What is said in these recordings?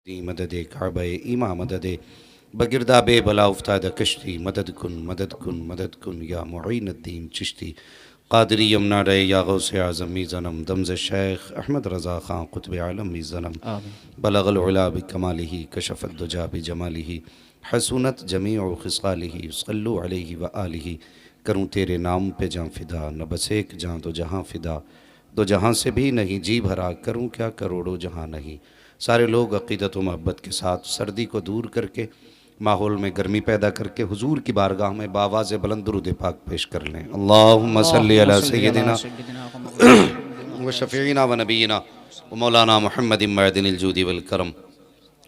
दी मदद काब ईमा मदद बगिरदा बे बला उफ्ताद कश्ती मदद कुन या मुईनुद्दीन चिश्ती कादरी यमुना रे या गौस आज़म मीज़नम दमज़ शेख अहमद रज़ा ख़ान क़ुत्ब आलम मीज़नम बलगल उला बिकमालिही कशफ़त दुजा बिजमालिही हसूनत जमीउ ख़िसालिही सल्लु अलैहि व आलिही। करूँ तेरे नाम पे जाँ फ़िदा, न बस एक जाँ दो जहाँ फ़िदा, दो जहाँ से भी नहीं जी भरा, करूँ क्या करोड़ों जहाँ नहीं। सारे लोग अक़ीदत व मोहब्बत के साथ सर्दी को दूर करके माहौल में गर्मी पैदा करके हुजूर की बारगाह में बावाज़ बुलंद दुरूद पाक पेश कर लें। अल्लाहुम्मा सल्लि अला सय्यदिना व शफ़ीना व नबीना व मौलाना मुहम्मदिन मअदिनिल जूदी वल करम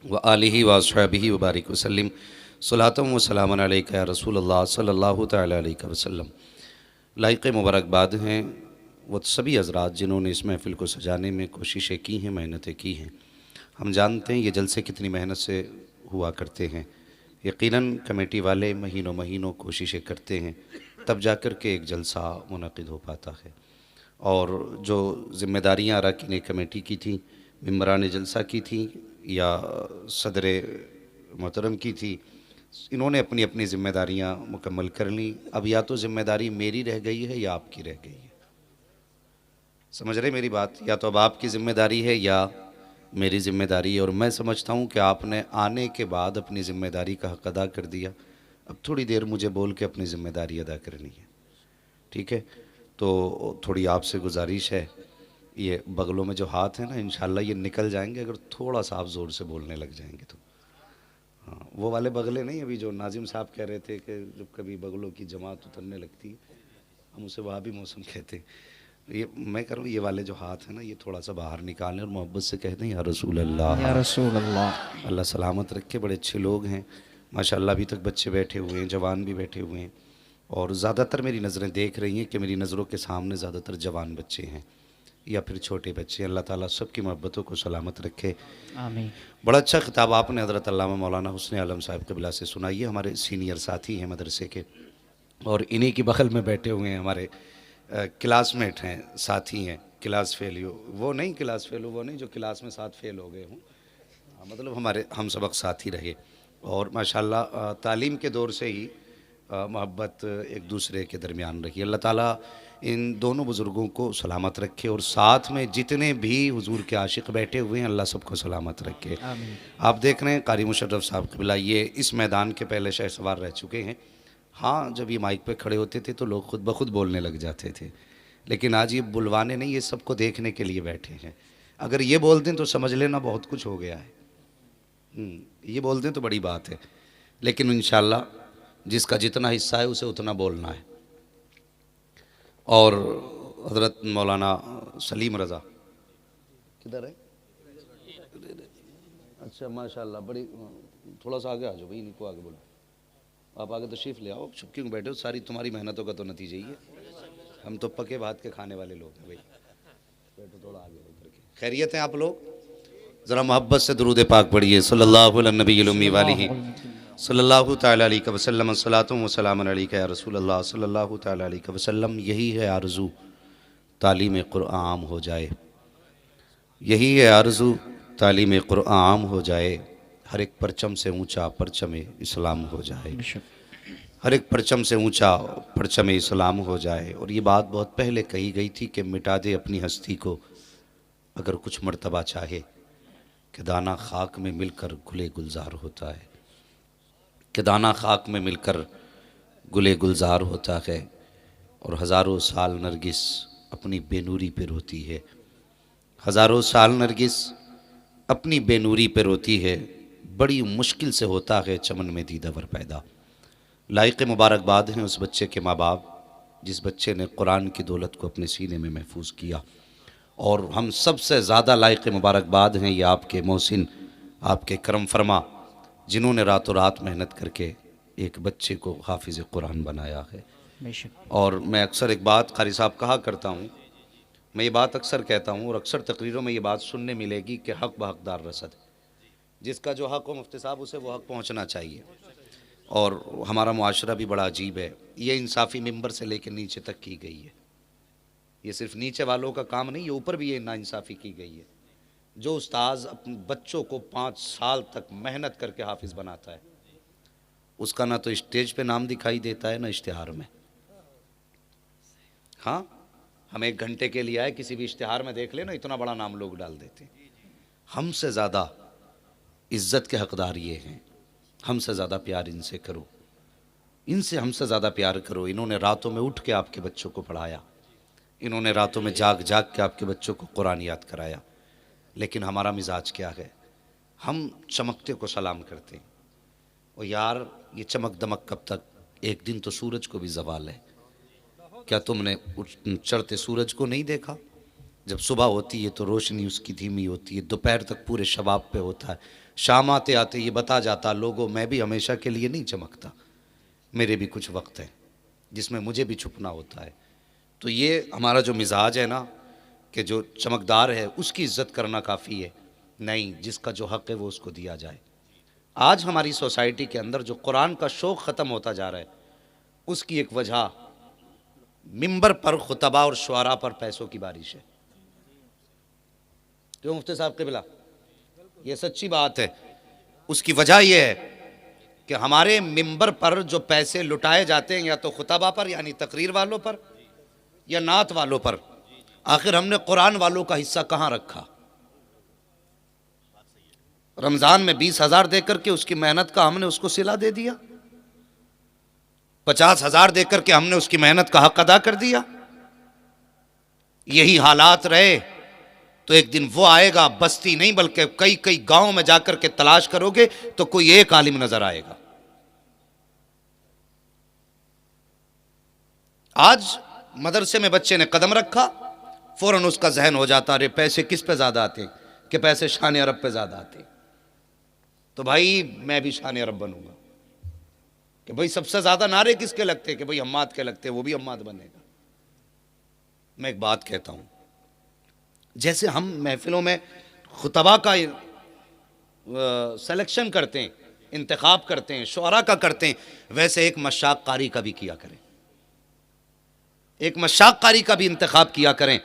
व आलिहि व अस्हाबिहि व बारिक वसल्लम सलातम व सलामन अलैका या रसूलल्लाह सल्लल्लाहु तआला अलैहि वसल्लम। लाइक़ मुबारकबाद हैं वो सभी हज़रात जिन्होंने इस महफ़िल को सजाने में कोशिशें की हैं, मेहनतें की हैं। हम जानते हैं ये जलसे कितनी मेहनत से हुआ करते हैं। यकीनन कमेटी वाले महीनों महीनों कोशिशें करते हैं, तब जाकर के एक जलसा मुनक़िद हो पाता है। और जो ज़िम्मेदारियाँ अरकान कमेटी की थी, मेंबरान जलसा की थी या सदर मोहतरम की थी, इन्होंने अपनी अपनी ज़िम्मेदारियाँ मुकम्मल कर लीं। अब या तो ज़िम्मेदारी मेरी रह गई है या आपकी रह गई है। समझ रहे मेरी बात? या तो अब आपकी ज़िम्मेदारी है या मेरी ज़िम्मेदारी है। और मैं समझता हूँ कि आपने आने के बाद अपनी ज़िम्मेदारी का हक़ अदा कर दिया। अब थोड़ी देर मुझे बोल के अपनी ज़िम्मेदारी अदा करनी है, ठीक है? तो थोड़ी आपसे गुजारिश है, ये बगलों में जो हाथ है ना, इंशाल्लाह ये निकल जाएंगे अगर थोड़ा सा आप ज़ोर से बोलने लग जाएंगे तो। हाँ, वो वाले बगले नहीं, अभी जो नाजिम साहब कह रहे थे कि जब कभी बगलों की जमात उतरने लगती है, हम उसे वहाँ भी मौसम कहते हैं। ये मैं कह रहा हूँ, ये वाले जो हाथ है ना, ये थोड़ा सा बाहर निकालें और मोहब्बत से कह दें या रसूल अल्लाह, या रसूल अल्लाह। अल्लाह सलामत रखे। बड़े अच्छे लोग हैं माशाल्लाह, अभी तक बच्चे बैठे हुए हैं, जवान भी बैठे हुए हैं। और ज़्यादातर मेरी नज़रें देख रही हैं कि मेरी नज़रों के सामने ज़्यादातर जवान बच्चे हैं या फिर छोटे बच्चे। अल्लाह ताला सबकी मोहब्बतों को सलामत रखे, आमीन। बड़ा अच्छा खिताब आपने हज़रत अल्लामा मौलाना हुस्न आलम साहब क़िबला से सुना। ये हमारे सीनियर साथी हैं मदरसे के, और इन्हीं की बगल में बैठे हुए हैं हमारे क्लासमेट हैं, साथी हैं, क्लास फेल वो नहीं, क्लास फेल वो नहीं जो क्लास में साथ फेल हो गए हों, मतलब हमारे हम सबक साथी रहे। और माशाल्लाह तालीम के दौर से ही मोहब्बत एक दूसरे के दरमियान रही। अल्लाह ताला इन दोनों बुज़ुर्गों को सलामत रखे, और साथ में जितने भी हुजूर के आशिक़ बैठे हुए हैं, अल्लाह सबको सलामत रखे। आमीन। आप देख रहे हैं कारी मुशर्रफ साहब क़िबला ये इस मैदान के पहले शहसवार रह चुके हैं। हाँ, जब ये माइक पे खड़े होते थे तो लोग खुद ब खुद बोलने लग जाते थे, लेकिन आज ये बुलवाने नहीं, ये सबको देखने के लिए बैठे हैं। अगर ये बोल दें तो समझ लेना बहुत कुछ हो गया है। ये बोल दें तो बड़ी बात है, लेकिन इंशाअल्लाह जिसका जितना हिस्सा है उसे उतना बोलना है। और हज़रत मौलाना सलीम रज़ा किधर है? अच्छा माशाल्लाह, बड़ी, थोड़ा सा आगे आ जाओ भाई, इनको आगे बोलो। आप आगे तशरीफ़ ले आओ, चुप क्यों बैठे हो? सारी तुम्हारी मेहनतों का तो नतीजा ही है। हम तो पके भात के खाने वाले लोग हैं भाई। बैठो थोड़ा आगे होकर के। खैरियत हैं आप लोग? ज़रा मोहब्बत से दुरूद पाक पढ़िए, सल्लल्लाहु अला नबील उम्मी वालिही सल्लल्लाहु तआला अलैहि वसल्लम, सलातुम व सलामुन अलैका या रसूल अल्लाह सल्लल्लाहु तआला अलैहि वसल्लम। यही है आरज़ू, तालीम क़ुरआन आम हो जाए। यही है आरज़ू, तालीम क़ुरआन आम हो जाए। हर एक परचम से ऊंचा परचम इस्लाम हो जाए। हर एक परचम से ऊंचा परचम इस्लाम हो जाए। और ये बात बहुत पहले कही गई थी कि मिटा दे अपनी हस्ती को अगर कुछ मर्तबा चाहे, कि दाना खाक में मिलकर गुले गुलजार होता है, कि दाना खाक में मिलकर गुले गुलजार होता है। और हज़ारों साल नरगिस अपनी बेनूरी पे रोती है, हज़ारों साल नरगिस अपनी बेनूरी पे रोती है। बड़ी मुश्किल से होता है चमन में दीदावर पैदा। लाइक़ मुबारकबाद हैं उस बच्चे के माँ बाप जिस बच्चे ने कुरान की दौलत को अपने सीने में महफूज किया। और हम सबसे ज़्यादा लाइक़ मुबारकबाद हैं ये आपके मोहसिन, आपके करम फरमा, जिन्होंने रातों रात मेहनत करके एक बच्चे को हाफिज़ कुरान बनाया है। और मैं अक्सर एक बात क़ारी साहब कहा करता हूँ, मैं ये बात अक्सर कहता हूँ और अक्सर तकरीरों में ये बात सुनने मिलेगी कि हक़ ब हक़दार रसद, जिसका जो हक़ हो मुफ्ती साहब उसे वो हक़ पहुँचना चाहिए। और हमारा मुआशरा भी बड़ा अजीब है, ये इंसाफ़ी मिंबर से लेकर नीचे तक की गई है। ये सिर्फ नीचे वालों का काम नहीं, ये ऊपर भी ये नाइंसाफ़ी की गई है। जो उस्ताज अपने बच्चों को 5 साल तक मेहनत करके हाफिज बनाता है, उसका ना तो स्टेज पे नाम दिखाई देता है ना इश्तिहार में। हाँ, हम 1 घंटे के लिए आए, किसी भी इश्तिहार में देख लेना इतना बड़ा नाम लोग डाल देते हैं। हमसे ज़्यादा इज्जत के हकदार ये हैं, हमसे ज़्यादा प्यार इनसे करो, इनसे हमसे ज़्यादा प्यार करो। इन्होंने रातों में उठ के आपके बच्चों को पढ़ाया, इन्होंने रातों में जाग जाग के आपके बच्चों को कुरान याद कराया। लेकिन हमारा मिजाज क्या है, हम चमकते को सलाम करते हैं। और यार ये चमक दमक कब तक, एक दिन तो सूरज को भी ज़वाल है। क्या तुमने चढ़ते सूरज को नहीं देखा? जब सुबह होती है तो रोशनी उसकी धीमी होती है, दोपहर तक पूरे शबाब पे होता है, शाम आते आते ये बता जाता, लोगों मैं भी हमेशा के लिए नहीं चमकता, मेरे भी कुछ वक्त है जिसमें मुझे भी छुपना होता है। तो ये हमारा जो मिजाज है ना कि जो चमकदार है उसकी इज्जत करना काफ़ी है, नहीं जिसका जो हक़ है वो उसको दिया जाए। आज हमारी सोसाइटी के अंदर जो कुरान का शौक़ ख़त्म होता जा रहा है, उसकी एक वजह मिंबर पर खुतबा और शुआरा पर पैसों की बारिश है। क्यों मुफ्ती साहब क़िबला, ये सच्ची बात है। उसकी वजह यह है कि हमारे मिंबर पर जो पैसे लुटाए जाते हैं या तो खुतबा पर यानी तकरीर वालों पर या नात वालों पर, आखिर हमने कुरान वालों का हिस्सा कहाँ रखा? रमज़ान में 20,000 दे करके उसकी मेहनत का हमने उसको सिला दे दिया, 50,000 दे करके हमने उसकी मेहनत का हक अदा कर दिया। यही हालात रहे तो एक दिन वो आएगा, बस्ती नहीं बल्कि कई कई गांव में जाकर के तलाश करोगे तो कोई एक आलिम नजर आएगा। आज मदरसे में बच्चे ने कदम रखा, फौरन उसका जहन हो जाता, अरे पैसे किस पे ज्यादा आते कि पैसे शान अरब पे ज्यादा आते, तो भाई मैं भी शान अरब बनूंगा। कि भाई सबसे ज्यादा नारे किसके लगते कि भाई हम्माद के लगते, वो भी हम्माद बनेगा। मैं एक बात कहता हूं, जैसे हम महफिलों में खुतबा का सिलेक्शन करते हैं, इंतखाब करते हैं, शुअरा का करते हैं, वैसे एक मशाक कारी का भी किया करें, एक मशाक कारी का भी इंतखाब किया करें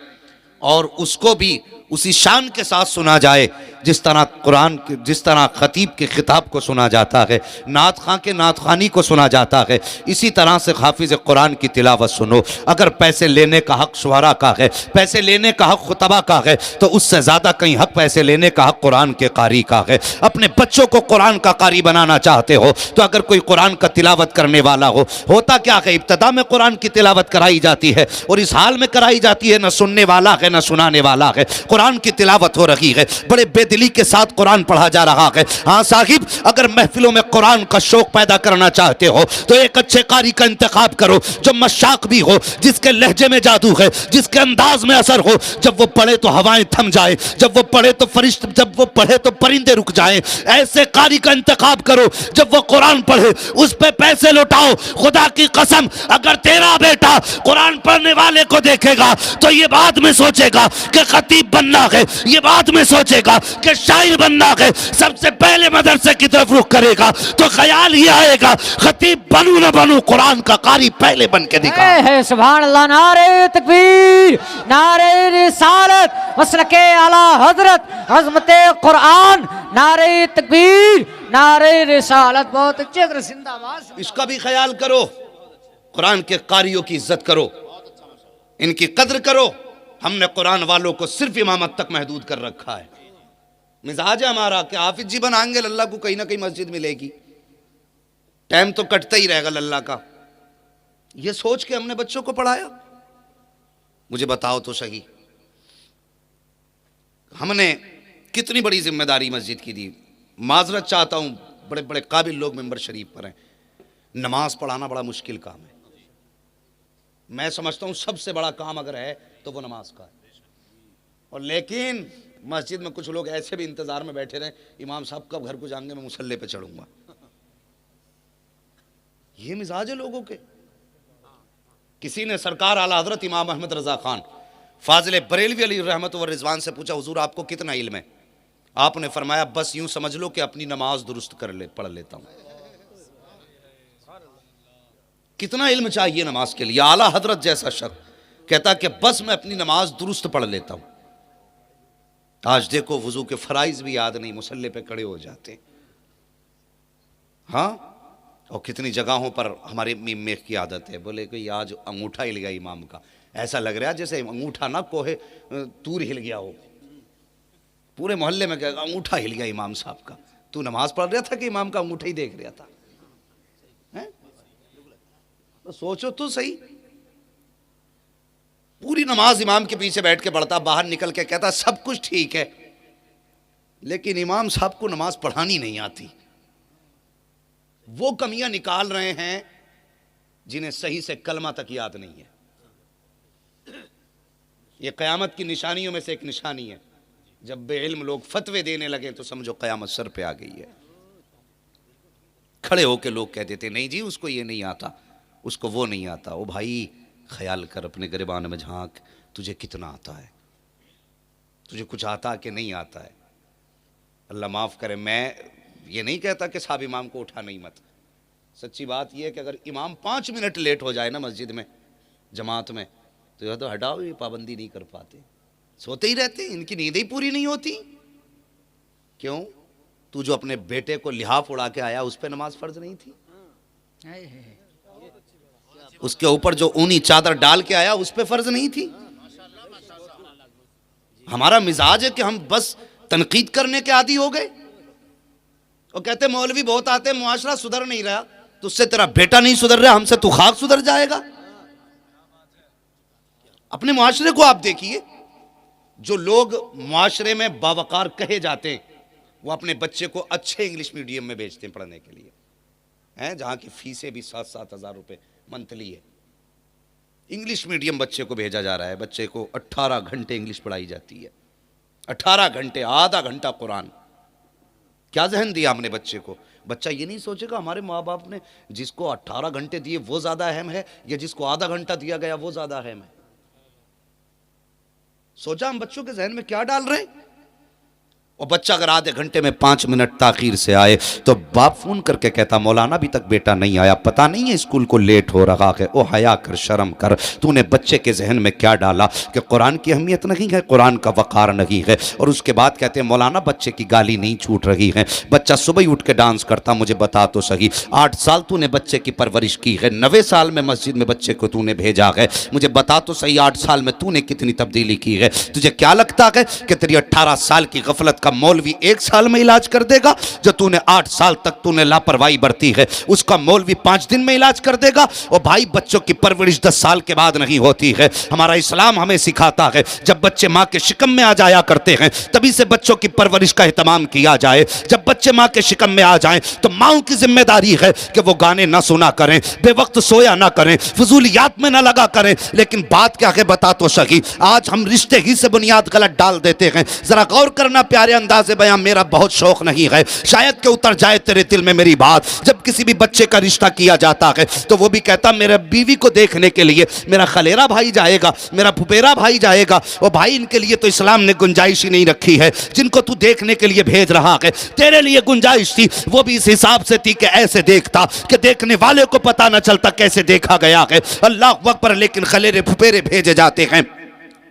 और उसको भी उसी शान के साथ सुना जाए जिस तरह कुरान के, जिस तरह खतीब के खिताब को सुना जाता है, नात खां के नात खानी को सुना जाता है, इसी तरह से हाफिज कुरान की तिलावत सुनो। अगर पैसे लेने का हक शुअरा का है, पैसे लेने का हक खुतबा का है, तो उससे ज़्यादा कहीं हक पैसे लेने का हक कुरान के कारी का है। अपने बच्चों को कुरान का कारी बनाना चाहते हो तो अगर कोई कुरान का तिलावत करने वाला हो, होता क्या है इब्तिदा में कुरान की तिलावत कराई जाती है और इस हाल में कराई जाती है, न सुनने वाला है न सुनाने वाला है, कुरान की तिलावत हो रही है, बड़े बेदिली के साथ कुरान पढ़ा जा रहा है। हाँ साहिब, अगर महफिलों में कुरान का शौक पैदा करना चाहते हो तो एक अच्छे कारी का इंतखाब करो जो मशाक भी हो, जिसके लहजे में जादू है, जिसके अंदाज में असर हो, जब वो पढ़े तो हवाएं थम जाए, जब वो पढ़े तो फरिश्ते, जब वो पढ़े तो परिंदे रुक जाएं। ऐसे कारी का इंतखाब करो, जब वो कुरान पढ़े उस पे पैसे लुटाओ। खुदा की कसम, अगर तेरा बेटा कुरान पढ़ने वाले को देखेगा तो ये बाद में सोचेगा कि खतीब बनना है, ये बाद में सोचेगा कि शायर बनना है, सबसे पहले मदरसे की तरफ रुख करेगा तो ख्याल ही आएगा खतीब बनूं न बनूं, कुरान का कारी पहले बन के दिखा है। सुभान अल्लाह, नारे तकबीर, नारे रिसालत, मसलके आला हजरत, अज़मते कुरान, नारे तकबीर, नारे रिसालत। बहुत अच्छे तरह जिंदाबाद। इसका भी ख्याल करो, कुरान के कारियों की इज्जत करो, इनकी कद्र करो। हमने कुरान वालों को सिर्फ इमामत तक महदूद कर रखा है। मिजाज है हमारा कि हाफिज जी बनाएंगे, लल्ला को कहीं ना कहीं मस्जिद मिलेगी, टाइम तो कटता ही रहेगा लल्ला का, ये सोच के हमने बच्चों को पढ़ाया। मुझे बताओ तो सही, हमने कितनी बड़ी जिम्मेदारी मस्जिद की दी। माजरत चाहता हूं, बड़े बड़े काबिल लोग मेंबर शरीफ पर हैं, नमाज पढ़ाना बड़ा मुश्किल काम है। मैं समझता हूं सबसे बड़ा काम अगर है तो वो नमाज का है। और लेकिन मस्जिद में कुछ लोग ऐसे भी इंतजार में बैठे रहे, इमाम साहब कब घर को जाएंगे, मैं मुसल्ले पे चढ़ूंगा। ये मिजाज है लोगों के। किसी ने सरकार आला हजरत इमाम अहमद रजा खान फाजिल बरेलवी अली रहमत व रिजवान से पूछा, हुजूर आपको कितना इल्म है? आपने फरमाया, बस यूं समझ लो कि अपनी नमाज दुरुस्त पढ़ लेता हूं। कितना इल्म चाहिए नमाज के लिए? आला हजरत जैसा शख्स कहता कि बस मैं अपनी नमाज दुरुस्त पढ़ लेता हूं। आज देखो वजू के फराइज भी याद नहीं, मुसल्ले पे खड़े हो जाते। हाँ, और कितनी जगहों पर हमारे में की आदत है, बोले कि आज अंगूठा हिल गया इमाम का, ऐसा लग रहा है जैसे अंगूठा ना कोहे तूर हिल गया हो। पूरे मोहल्ले में क्या अंगूठा हिल गया इमाम साहब का। तू नमाज पढ़ रहा था कि इमाम का अंगूठा ही देख रहा था? हैं? तो सोचो तो सही, पूरी नमाज इमाम के पीछे बैठ के पढ़ता, बाहर निकल के कहता सब कुछ ठीक है, लेकिन इमाम साहब को नमाज पढ़ानी नहीं आती। वो कमियां निकाल रहे हैं जिन्हें सही से कलमा तक याद नहीं है। ये कयामत की निशानियों में से एक निशानी है। जब बेइल्म लोग फतवे देने लगे तो समझो कयामत सर पे आ गई है। खड़े होके लोग कहते थे नहीं जी उसको ये नहीं आता, उसको वो नहीं आता। ओ भाई ख्याल कर, अपने गिरबान में झांक, तुझे कितना आता है, तुझे कुछ आता कि नहीं आता है। अल्लाह माफ़ करे, मैं ये नहीं कहता कि साहब इमाम को उठा नहीं मत। सच्ची बात यह है कि अगर इमाम 5 मिनट लेट हो जाए ना मस्जिद में जमात में, तो यह तो हटाओ, ये पाबंदी नहीं कर पाते, सोते ही रहते, इनकी नींद ही पूरी नहीं होती। क्यों? तू जो अपने बेटे को लिहाफ उड़ा के आया उस पर नमाज फर्ज नहीं थी? उसके ऊपर जो ऊनी चादर डाल के आया उस पर फर्ज नहीं थी? हमारा मिजाज है कि हम बस तनकीद करने के आदी हो गए और कहते मौलवी बहुत आते, मुआशरा सुधर नहीं रहा, तुझसे तेरा बेटा नहीं सुधर रहा, हमसे तू खाक सुधर जाएगा। अपने मुआशरे को आप देखिए, जो लोग मुआशरे में बावकार कहे जाते हैं वो अपने बच्चे को अच्छे इंग्लिश मीडियम में भेजते हैं पढ़ने के लिए, हैं, जहां की फीसें भी 7-7 हज़ार रुपये मंथली है। इंग्लिश मीडियम बच्चे को भेजा जा रहा है, बच्चे को 18 घंटे इंग्लिश पढ़ाई जाती है, 18 घंटे, आधा घंटा कुरान। क्या जहन दिया हमने बच्चे को? बच्चा ये नहीं सोचेगा हमारे माँ बाप ने जिसको 18 घंटे दिए वो ज़्यादा अहम है या जिसको आधा घंटा दिया गया वो ज़्यादा अहम है। सोचा हम बच्चों के जहन में क्या डाल रहे हैं? और बच्चा अगर आधे घंटे में 5 मिनट ताखीर से आए तो बाप फोन करके कहता मौलाना अभी तक बेटा नहीं आया, पता नहीं है स्कूल को लेट हो रहा है। ओ हया कर, शर्म कर, तूने बच्चे के जहन में क्या डाला कि कुरान की अहमियत नहीं है, कुरान का वक़ार नहीं है। और उसके बाद कहते हैं मौलाना बच्चे की गाली नहीं छूट रही है, बच्चा सुबह ही उठ के डांस करता, मुझे बता तो सही, 8 साल तूने बच्चे की परवरिश की है, 90 साल में मस्जिद में बच्चे को तूने भेजा है, मुझे बता तो सही 8 साल में तूने कितनी तब्दीली की है। तुझे क्या लगता है कि तेरी 18 साल की गफलत मौलवी 1 साल में इलाज कर देगा? जो तूने 8 साल तक तूने लापरवाही बरती है उसका मौलवी 5 दिन में इलाज कर देगा? और भाई बच्चों की परवरिश 10 साल के बाद नहीं होती है। हमारा इस्लाम हमें सिखाता है जब बच्चे माँ के शिकम में आ जाया करते हैं तभी से बच्चों की परवरिश का एहतमाम किया जाए। जब बच्चे माँ के शिकम में आ जाएं तो माओं की जिम्मेदारी है कि वो गाने ना सुना करें, बेवक्त सोया ना करें, फजूलियात में ना लगा करें। लेकिन बात क्या है बता तो सही, आज हम रिश्ते ही से बुनियाद गलत डाल देते हैं। जरा गौर करना प्यारे अंदाज बयां, मेरा बहुत शौक नहीं है, शायद के उतर जाए तेरे दिल में मेरी बात। जब किसी भी बच्चे का रिश्ता किया जाता है तो वो भी कहता मेरे बीवी को देखने के लिए मेरा खलेरा भाई जाएगा, मेरा फुपेरा भाई जाएगा। और भाई इनके लिए तो इस्लाम ने गुंजाइश ही नहीं रखी है। जिनको तू देखने के लिए भेज रहा है तेरे लिए गुंजाइश थी, वो भी इस हिसाब से थी कि ऐसे देखता कि देखने वाले को पता न चलता कैसे देखा गया है। अल्लाह अकबर, लेकिन खलेरे फुपेरे भेजे जाते हैं।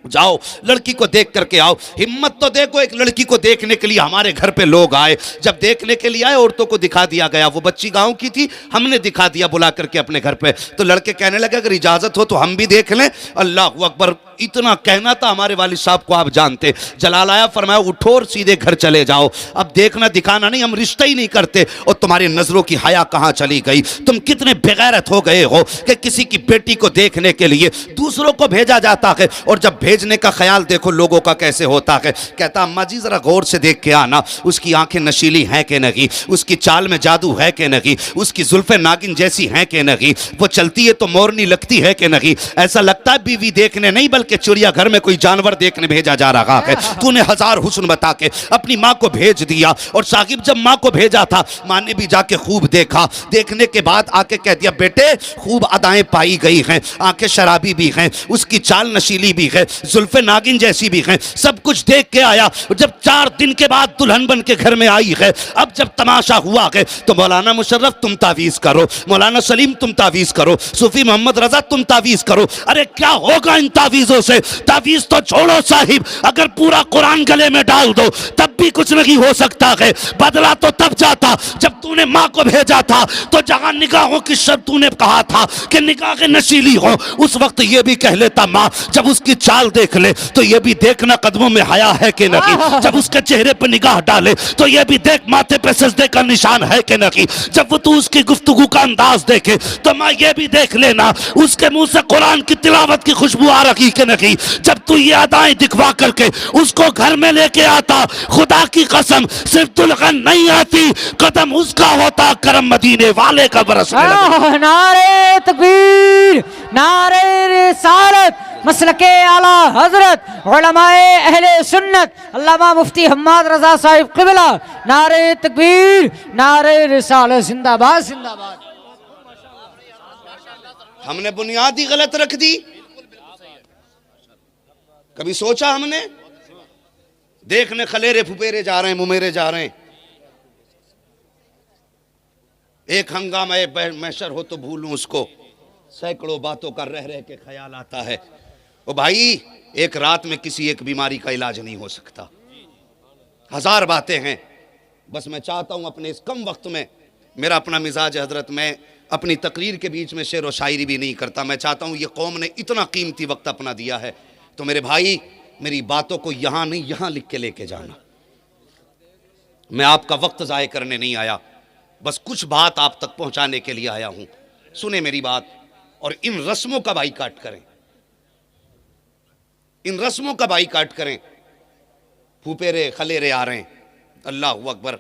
जाओ लड़की को देख करके आओ। हिम्मत तो देखो, एक लड़की को देखने के लिए हमारे घर पे लोग आए, जब देखने के लिए आए औरतों को दिखा दिया गया, वो बच्ची गांव की थी, हमने दिखा दिया बुला करके अपने घर पे। तो लड़के कहने लगे अगर इजाजत हो तो हम भी देख लें। अल्लाह अकबर, इतना कहना था हमारे वालिद साहब को, आप जानते, जलाल आया फरमाया उठो और सीधे घर चले जाओ, अब देखना दिखाना नहीं, हम रिश्ता ही नहीं करते। और तुम्हारी नजरों की हया कहाँ चली गई? तुम कितने बेगैरत हो गए हो कि किसी की बेटी को देखने के लिए दूसरों को भेजा जाता है। और जब भेजने का ख्याल देखो लोगों का कैसे होता है, कहता अम्मा जी जरा गौर से देख के आना, उसकी आंखें नशीली हैं कि नहीं, उसकी चाल में जादू है कि नहीं, उसकी जुल्फे नागिन जैसी हैं कि नहीं, वो चलती है तो मोरनी लगती है कि नहीं। ऐसा लगता है बीवी देखने नहीं बल्कि चिड़िया घर में कोई जानवर देखने भेजा जा रहा है। तूने 1000 हुस्न बता के अपनी माँ को भेज दिया। और साकिब जब माँ को भेजा था माँ ने भी जाके खूब देखा, देखने के बाद आके कह दिया बेटे खूब अदाएं पाई गई हैं, आंखें शराबी भी हैं, उसकी चाल नशीली भी है, जुल्फे नागिन जैसी भी हैं, सब कुछ देख के आया। जब 4 दिन के बाद दुल्हन बन के घर में आई है, अब जब तमाशा हुआ है तो मौलाना मुशर्रफ तुम तावीज़ करो, मौलाना सलीम तुम तावीज़ करो, सूफी मोहम्मद रजा तुम तावीज़ करो। अरे क्या होगा इन तावीज़ों से? तावीज़ तो छोड़ो साहिब, अगर पूरा कुरान गले में डाल दो तब भी कुछ नहीं हो सकता है। बदला तो तब जाता जब तूने माँ को भेजा था, तो जहां निगाहों की शर्त तूने कहा था कि निगाहें नशीली हो, उस वक्त ये भी कह लेता माँ जब उसकी चाल देख ले तो ये भी देखना कदमों में हया है कि नहीं, जब उसके चेहरे पर निगाह डाले तो ये भी देख माथे पे सजदे का निशान है कि नहीं, जब वो तू उसकी गुफ्तगू का अंदाज देखे तो माँ ये भी देख लेना उसके मुंह से कुरान की तिलावत की खुशबू आ रही कि नहीं। जब तू ये अदाएं दिखवा करके उसको घर में लेके आता, खुदा की कसम सिर्फ दुल्हन नहीं आती, कदम उसका होता, करम मदीने वाले का बरसने लगा। नारे तकबीर, नारे रिसालत, मसलके आला हजरत, उलमाए अहले सुन्नत, अल्लामा मुफ्ती हम्माद रजा साहिब क़िबला, नारे तकबीर, नारे रिसालत, जिंदाबाद जिंदाबाद। हमने बुनियाद ही गलत रख दी। कभी सोचा हमने? देखने खलेरे फुपेरे जा रहे हैं, मुमेरे जा रहे हैं। एक हंगामा महशर हो तो भूलूं उसको, सैकड़ों बातों का रह रह के ख्याल आता है। ओ भाई, एक रात में किसी एक बीमारी का इलाज नहीं हो सकता, 1000 बातें हैं। बस मैं चाहता हूं अपने इस कम वक्त में, मेरा अपना मिजाज हजरत, मैं अपनी तकरीर के बीच में शेर व शायरी भी नहीं करता। मैं चाहता हूं ये कौम ने इतना कीमती वक्त अपना दिया है, तो मेरे भाई मेरी बातों को यहां नहीं यहां लिख के लेके जाना। मैं आपका वक्त ज़ाय करने नहीं आया, बस कुछ बात आप तक पहुंचाने के लिए आया हूं। सुने मेरी बात और इन रस्मों का बाइकाट करें, इन रस्मों का बाइकाट करें। फूपेरे खलेरे आ रहे हैं, अल्लाह अकबर।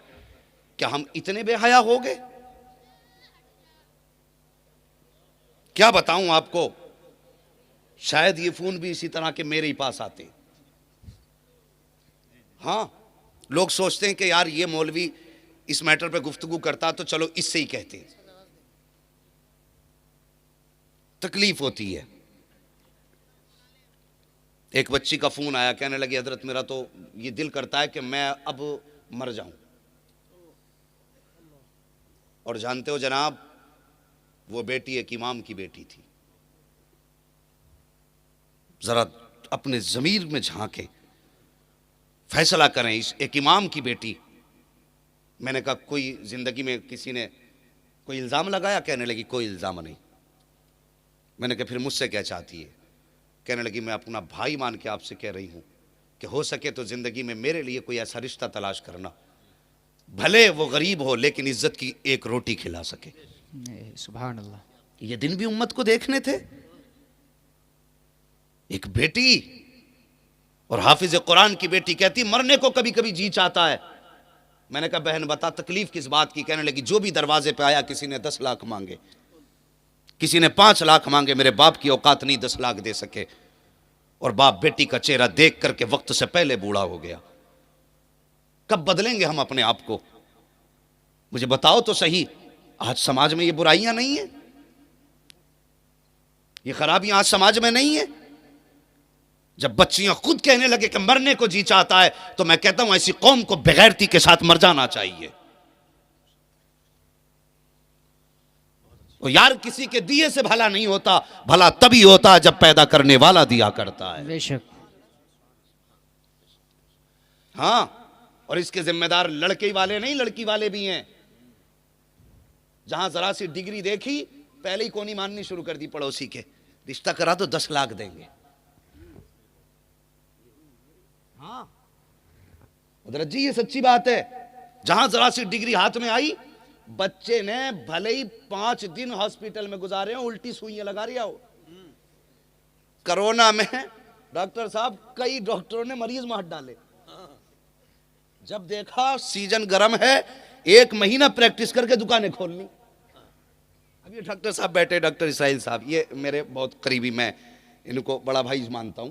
क्या हम इतने बेहया हो गए? क्या बताऊं आपको, शायद ये फोन भी इसी तरह के मेरे ही पास आते हैं। हाँ, लोग सोचते हैं कि यार ये मौलवी इस मैटर पे गुफ्तगू करता तो चलो इससे ही कहते हैं। तकलीफ होती है। एक बच्ची का फोन आया, कहने लगी हजरत मेरा तो ये दिल करता है कि मैं अब मर जाऊं। और जानते हो जनाब, वो बेटी एक इमाम की बेटी थी। जरा अपने ज़मीर में झांके, फैसला करें। इस एक इमाम की बेटी। मैंने कहा कोई जिंदगी में किसी ने कोई इल्ज़ाम लगाया? कहने लगी कोई इल्ज़ाम नहीं। मैंने कहा फिर मुझसे क्या चाहती है? कहने लगी मैं अपना भाई मान के आपसे कह रही हूं कि हो सके तो जिंदगी में मेरे लिए कोई ऐसा रिश्ता तलाश करना, भले वो गरीब हो लेकिन इज्जत की एक रोटी खिला सके। सुभान अल्लाह। ये दिन भी उम्मत को देखने थे। एक बेटी और हाफिज कुरान की बेटी कहती मरने को कभी कभी जी चाहता है। मैंने कहा बहन बता तकलीफ किस बात की? कहने लगी जो भी दरवाजे पे आया किसी ने 10 लाख मांगे, किसी ने 5 लाख मांगे, मेरे बाप की औकात नहीं 10 लाख दे सके। और बाप बेटी का चेहरा देख करके वक्त से पहले बूढ़ा हो गया। कब बदलेंगे हम अपने आप को? मुझे बताओ तो सही। आज समाज में ये बुराइयां नहीं है, ये खराबियां आज समाज में नहीं है। जब बच्चियां खुद कहने लगे कि मरने को जी चाहता है, तो मैं कहता हूं ऐसी कौम को बेगैरती के साथ मर जाना चाहिए। और यार किसी के दिए से भला नहीं होता, भला तभी होता है जब पैदा करने वाला दिया करता है। बेशक। हाँ, और इसके जिम्मेदार लड़के वाले नहीं, लड़की वाले भी हैं। जहां जरा सी डिग्री देखी, पहले ही कोनी माननी शुरू कर दी पड़ोसी के, रिश्ता करा तो 10 लाख देंगे। हाँ हजरत जी, ये सच्ची बात है। जहां जरा सी डिग्री हाथ में आई, बच्चे ने भले ही 5 दिन हॉस्पिटल में गुजारे हो, उल्टी सुइयां लगा रही हो। कोरोना में डॉक्टर साहब, कई डॉक्टरों ने मरीज में हाथ डाले। जब देखा सीजन गर्म है, 1 महीना प्रैक्टिस करके दुकानें खोल ली। अब ये डॉक्टर साहब बैठे, डॉक्टर इसराइल साहब, ये मेरे बहुत करीबी, मैं इनको बड़ा भाई मानता हूं।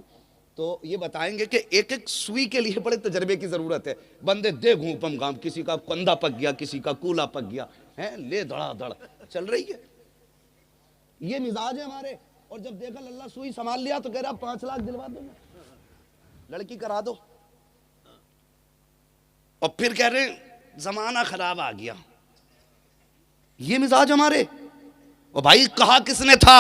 तो ये बताएंगे कि एक एक सुई के लिए बड़े तजर्बे की जरूरत है। बंदे दे घूपम गाम, किसी का कंधा पक गया, किसी का कूला पक गया है, ले धड़ाधड़ चल रही है। ये मिजाज है हमारे। और जब देखा लल्ला सुई संभाल लिया तो कह रहा 5 लाख दिलवा दूंगा। लड़की करा दो। और फिर कह रहे जमाना खराब आ गया। ये मिजाज हमारे। और भाई कहा किसने था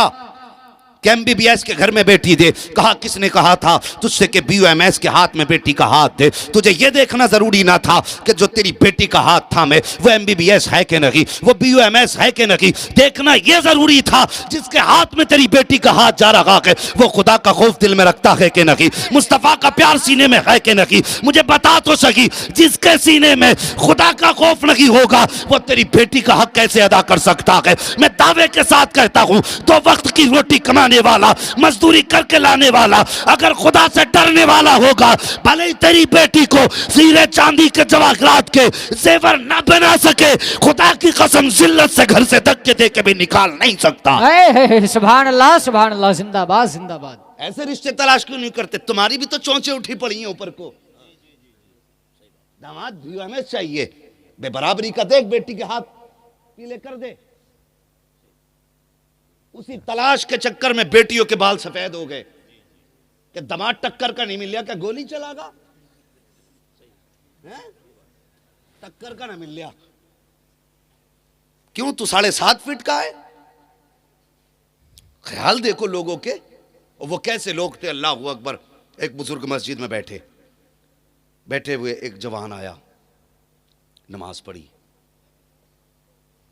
कि एमबीबीएस के घर में बेटी दे? कहा किसने कहा था तुझसे कि बीयूएमएस के हाथ में बेटी का हाथ दे? तुझे यह देखना जरूरी ना था कि जो तेरी बेटी का हाथ था में वो एमबीबीएस है कि नहीं, वो बीयूएमएस है कि नहीं? देखना यह जरूरी था जिसके हाथ में तेरी बेटी का हाथ जा रहा है वो खुदा का खौफ दिल में रखता है कि नहीं, मुस्तफा का प्यार सीने में है कि नहीं? मुझे बता तो सकी, जिसके सीने में खुदा का खौफ नहीं होगा वो तेरी बेटी का हक कैसे अदा कर सकता है? मैं दावे के साथ कहता हूं, तो वक्त की रोटी कमाने वाला, मजदूरी करके लाने वाला अगर खुदा से डरने वाला होगा, भले ही तेरी बेटी को हीरे चांदी के जवाहरात के जेवर ना बना सके, खुदा की कसम जिल्लत से घर से धक्के दे के भी निकाल नहीं सकता। सुभान अल्लाह, जिंदाबाद जिंदाबाद। ऐसे रिश्ते तलाश क्यों नहीं करते? तुम्हारी भी तो चोंचे उठी पड़ी हैं ऊपर को। दामाद भी हमें चाहिए, बेबराबरी का देख, बेटी के हाथ पीले कर दे। उसी तलाश के चक्कर में बेटियों के बाल सफेद हो गए कि दामाद टक्कर का नहीं मिल, क्या गोली चलागा? टक्कर का ना मिल लिया। क्यों? तू 7.5 फीट का है। ख्याल देखो लोगों के। और वो कैसे लोग थे, अल्लाह अकबर। एक बुजुर्ग मस्जिद में बैठे हुए एक जवान आया, नमाज पढ़ी,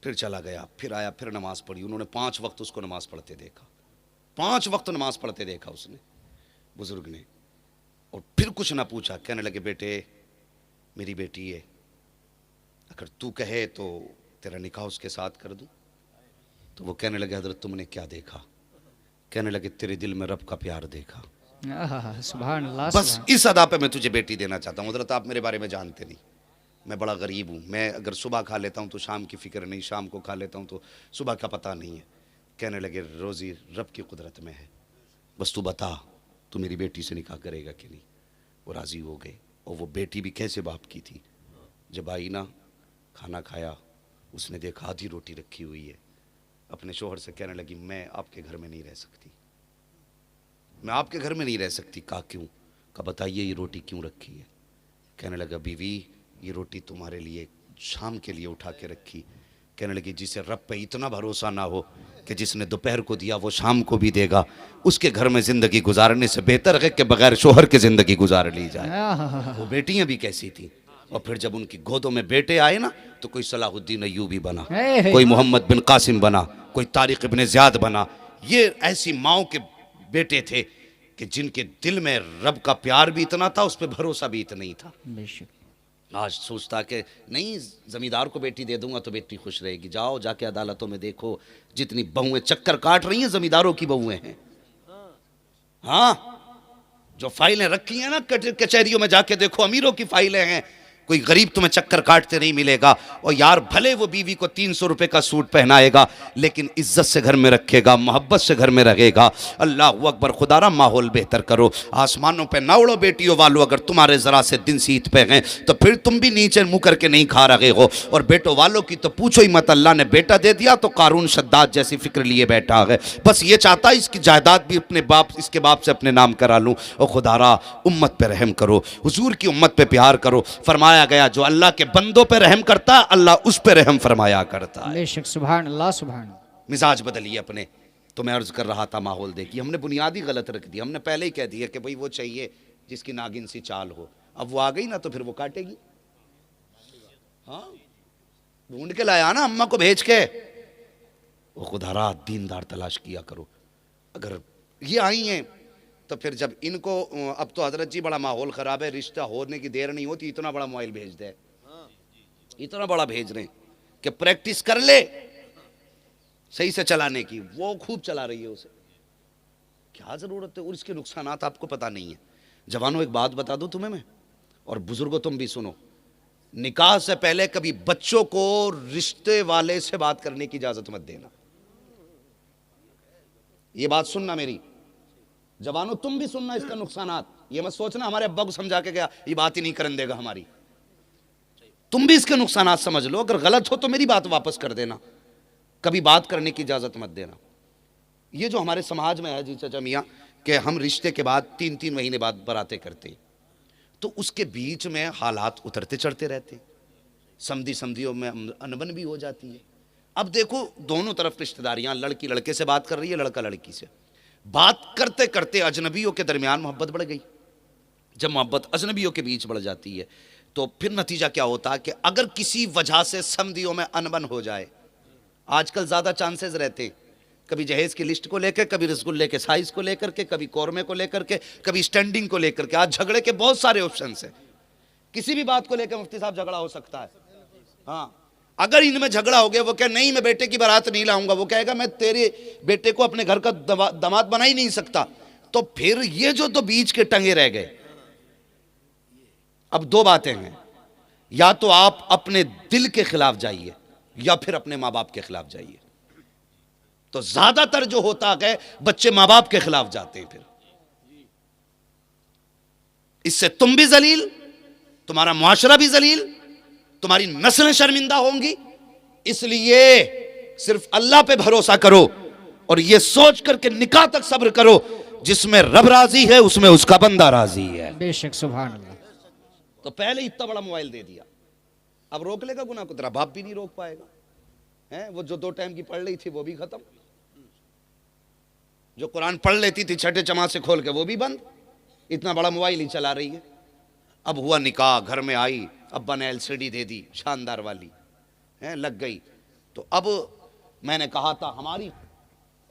फिर चला गया, फिर आया, फिर नमाज पढ़ी। उन्होंने 5 वक्त उसको नमाज पढ़ते देखा, 5 वक्त नमाज पढ़ते देखा उसने, बुजुर्ग ने। और फिर कुछ ना पूछा, कहने लगे बेटे मेरी बेटी है, अगर तू कहे तो तेरा निकाह उसके साथ कर दूं। तो वो कहने लगे हजरत तुमने क्या देखा? कहने लगे तेरे दिल में रब का प्यार देखा। सुभान अल्लाह। बस इस अदा पे मैं तुझे बेटी देना चाहता हूँ। हजरत आप मेरे बारे में जानते नहीं, मैं बड़ा गरीब हूँ, मैं अगर सुबह खा लेता हूँ तो शाम की फिक्र नहीं, शाम को खा लेता हूँ तो सुबह का पता नहीं है। कहने लगे रोज़ी रब की कुदरत में है, बस तू बता तू मेरी बेटी से निकाह करेगा कि नहीं। वो राज़ी हो गए। और वो बेटी भी कैसे बाप की थी, जब आई ना खाना खाया, उसने देखा आधी रोटी रखी हुई है, अपने शोहर से कहने लगी मैं आपके घर में नहीं रह सकती, मैं आपके घर में नहीं रह सकती। कहा क्यों? कहा बताइए ये रोटी क्यों रखी है? कहने लगा बीवी ये रोटी तुम्हारे लिए शाम के लिए उठा के रखी। कहने लगी जिसे रब पे इतना भरोसा ना हो कि जिसने दोपहर को दिया वो शाम को भी देगा, उसके घर में ज़िंदगी गुजारने से बेहतर है कि बगैर शोहर के ज़िंदगी गुजार ली जाए। वो बेटियां भी कैसी थी। और फिर जब उनकी गोदों में बेटे आए ना तो कोई सलाहुद्दीन अय्यूबी बना, कोई मोहम्मद बिन कासिम बना, कोई तारिक इब्न ज़ियाद बना। ये ऐसी माओ के बेटे थे कि जिनके दिल में रब का प्यार भी इतना था, उस पर भरोसा भी इतना ही था। आज सोचता कि नहीं जमींदार को बेटी दे दूंगा तो बेटी खुश रहेगी। जाओ जाके अदालतों में देखो, जितनी बहुएं चक्कर काट रही हैं जमींदारों की बहुएं हैं। हाँ, जो फाइलें रखी हैं ना कचहरियों में जाके देखो, अमीरों की फाइलें हैं, कोई गरीब तुम्हें चक्कर काटते नहीं मिलेगा। और यार भले वो बीवी को 300 रुपए का सूट पहनाएगा, लेकिन इज्जत से घर में रखेगा, मोहब्बत से घर में रहेगा। अल्लाह अकबर। खुदारा माहौल बेहतर करो। आसमानों पे ना उड़ो बेटियों वालों, अगर तुम्हारे जरा से दिन सीत पे हैं तो फिर तुम भी नीचे मुंह करके नहीं खा रहे हो। और बेटों वालों की तो पूछो ही मत, अल्लाह ने बेटा दे दिया तो कारून शद्दाद जैसी फिक्र लिए बैठा है, बस ये चाहता है इसकी जायदाद भी अपने बाप इसके बाप से अपने नाम करा लूं। और खुदारा उम्मत पे रहम करो, हुजूर की उम्मत पे प्यार करो। फरमाया गया जो अल्लाह के बंदों पे रहम करता है अल्लाह उस पे रहम फरमाया करता है। बेशक सुभान अल्लाह सुभान। मिजाज बदलिए अपने। तो मैं अर्ज कर रहा था माहौल देखिए, हमने बुनियादी गलत रख दिया। हमने पहले ही कह दिया कि भाई वो चाहिए जिसकी नागिन सी चाल हो। अब वो आ गई ना तो फिर वो काटेगी। हाँ, ढूंढ के लाया ना अम्मा को भेज के। वो खुदारा दीनदार तलाश किया करो। अगर ये आई हैं तो फिर जब इनको अब तो हजरत जी बड़ा माहौल ख़राब है, रिश्ता होने की देर नहीं होती, इतना बड़ा मोबाइल भेज दे, इतना बड़ा भेज रहे हैं कि प्रैक्टिस कर ले सही से चलाने की। वो खूब चला रही है उसे, क्या ज़रूरत है? और इसके नुकसानात आपको पता नहीं है। जवानों एक बात बता दूं तुम्हें मैं, और बुजुर्गों तुम भी सुनो, निकाह से पहले कभी बच्चों को रिश्ते वाले से बात करने की इजाज़त मत देना। ये बात सुनना मेरी जवानों, तुम भी सुनना इसका नुकसानात। ये मत सोचना हमारे अब्बा को समझा के गया ये बात ही नहीं करने देगा हमारी। तुम भी इसके नुकसानात समझ लो। अगर गलत हो तो मेरी बात वापस कर देना, कभी बात करने की इजाजत मत देना। ये जो हमारे समाज में है जी चाचा मियाँ कि हम रिश्ते के बाद 3-3 महीने बाद बरातें करते हैं, तो उसके बीच में हालात उतरते चढ़ते रहते हैं, समधी समधियों में अनबन भी हो जाती है। अब देखो दोनों तरफ रिश्तेदारियां, लड़की लड़के से बात कर रही है, लड़का लड़की से बात करते करते अजनबियों के दरमियान मोहब्बत बढ़ गई। जब मोहब्बत अजनबियों के बीच बढ़ जाती है तो फिर नतीजा क्या होता है कि अगर किसी वजह से समधियों में अनबन हो जाए, आजकल ज्यादा चांसेस रहते हैं, कभी जहेज की लिस्ट को लेकर, कभी रसगुल्ले के साइज को लेकर के, कभी कौरमे को लेकर के, कभी स्टैंडिंग को लेकर के। आज झगड़े के बहुत सारे ऑप्शन है, किसी भी बात को लेकर मुफ्ती साहब झगड़ा हो सकता है। हाँ, अगर इनमें झगड़ा हो गया, वो कहे नहीं मैं बेटे की बारात नहीं लाऊंगा, वो कहेगा मैं तेरे बेटे को अपने घर का दामाद बना ही नहीं सकता, तो फिर ये जो दो बीच के टंगे रह गए। अब दो बातें हैं, या तो आप अपने दिल के खिलाफ जाइए या फिर अपने मां बाप के खिलाफ जाइए। तो ज्यादातर जो होता है बच्चे मां बाप के खिलाफ जाते हैं, फिर इससे तुम भी जलील, तुम्हारा मुआशरा भी जलील, तुम्हारी नस्लें शर्मिंदा होंगी। इसलिए सिर्फ अल्लाह पे भरोसा करो और यह सोच करके निकाह तक सब्र करो, जिसमें रब राजी है उसमें उसका बंदा राजी है। बेशक, सुभान अल्लाह। तो पहले इतना बड़ा मोबाइल दे दिया, अब रोक लेगा गुनाह को? तेरा बाप भी नहीं रोक पाएगा। हैं, वो जो 2 टाइम की पढ़ रही थी वो भी खत्म, जो कुरान पढ़ लेती थी छठे जमात से खोल के वो भी बंद, इतना बड़ा मोबाइल ही चला रही है। अब हुआ निकाह, घर में आई, अब्बा ने एलसीडी दे दी शानदार वाली, हैं, लग गई। तो अब मैंने कहा था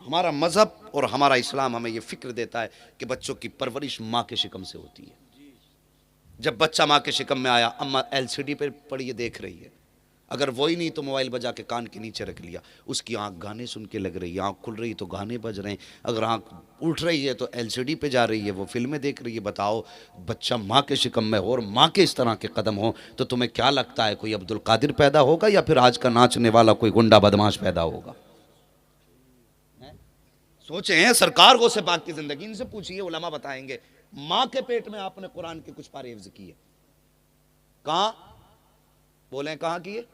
हमारा मजहब और हमारा इस्लाम हमें यह फिक्र देता है कि बच्चों की परवरिश माँ के शिकम से होती है। जब बच्चा माँ के शिकम में आया, अम्मा एलसीडी पे पड़ी है देख रही है, अगर वही नहीं तो मोबाइल बजा के कान के नीचे रख लिया, उसकी आंख गाने सुन के लग रही है, आंख खुल रही तो गाने बज रहे हैं, अगर आंख उठ रही है तो एलसीडी पे जा रही है, वो फिल्में देख रही है। बताओ, बच्चा माँ के शिकम में हो और माँ के इस तरह के कदम हो, तो तुम्हें क्या लगता है कोई अब्दुल कादिर पैदा होगा या फिर आज का नाचने वाला कोई गुंडा बदमाश पैदा होगा? सोचे हैं, सरकार गो से पाक की जिंदगी, इनसे पूछिए, उलमा बताएंगे। माँ के पेट में आपने कुरान के कुछ पारे हिफ्ज किए, कहां बोले, कहां किए?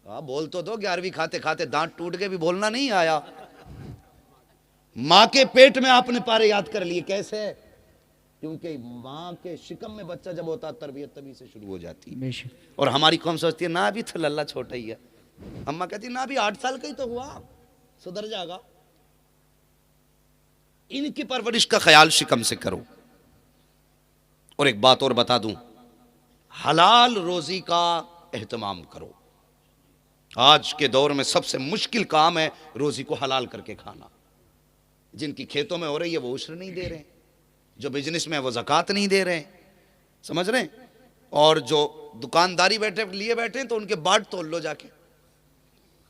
हाँ, बोल तो दो, 11वीं खाते खाते दांत टूट के भी बोलना नहीं आया। माँ के पेट में आपने पारे याद कर लिए, कैसे? क्योंकि माँ के शिकम में बच्चा जब होता है तरबियत तभी से शुरू हो जाती है। और हमारी कौम सोचती है ना अभी तो लल्ला छोटा ही है, अम्मा कहती ना अभी 8 साल का ही तो हुआ, सुधर जाएगा। इनकी परवरिश का ख्याल शिकम से करो। और एक बात और बता दूं, हलाल रोजी का एहतमाम करो। आज के दौर में सबसे मुश्किल काम है रोजी को हलाल करके खाना। जिनकी खेतों में हो रही है वो उश्र नहीं दे रहे, जो बिजनेस में है वो ज़कात नहीं दे रहे, समझ रहे हैं? और जो दुकानदारी लिए बैठे हैं तो उनके बाट तोल लो जाके।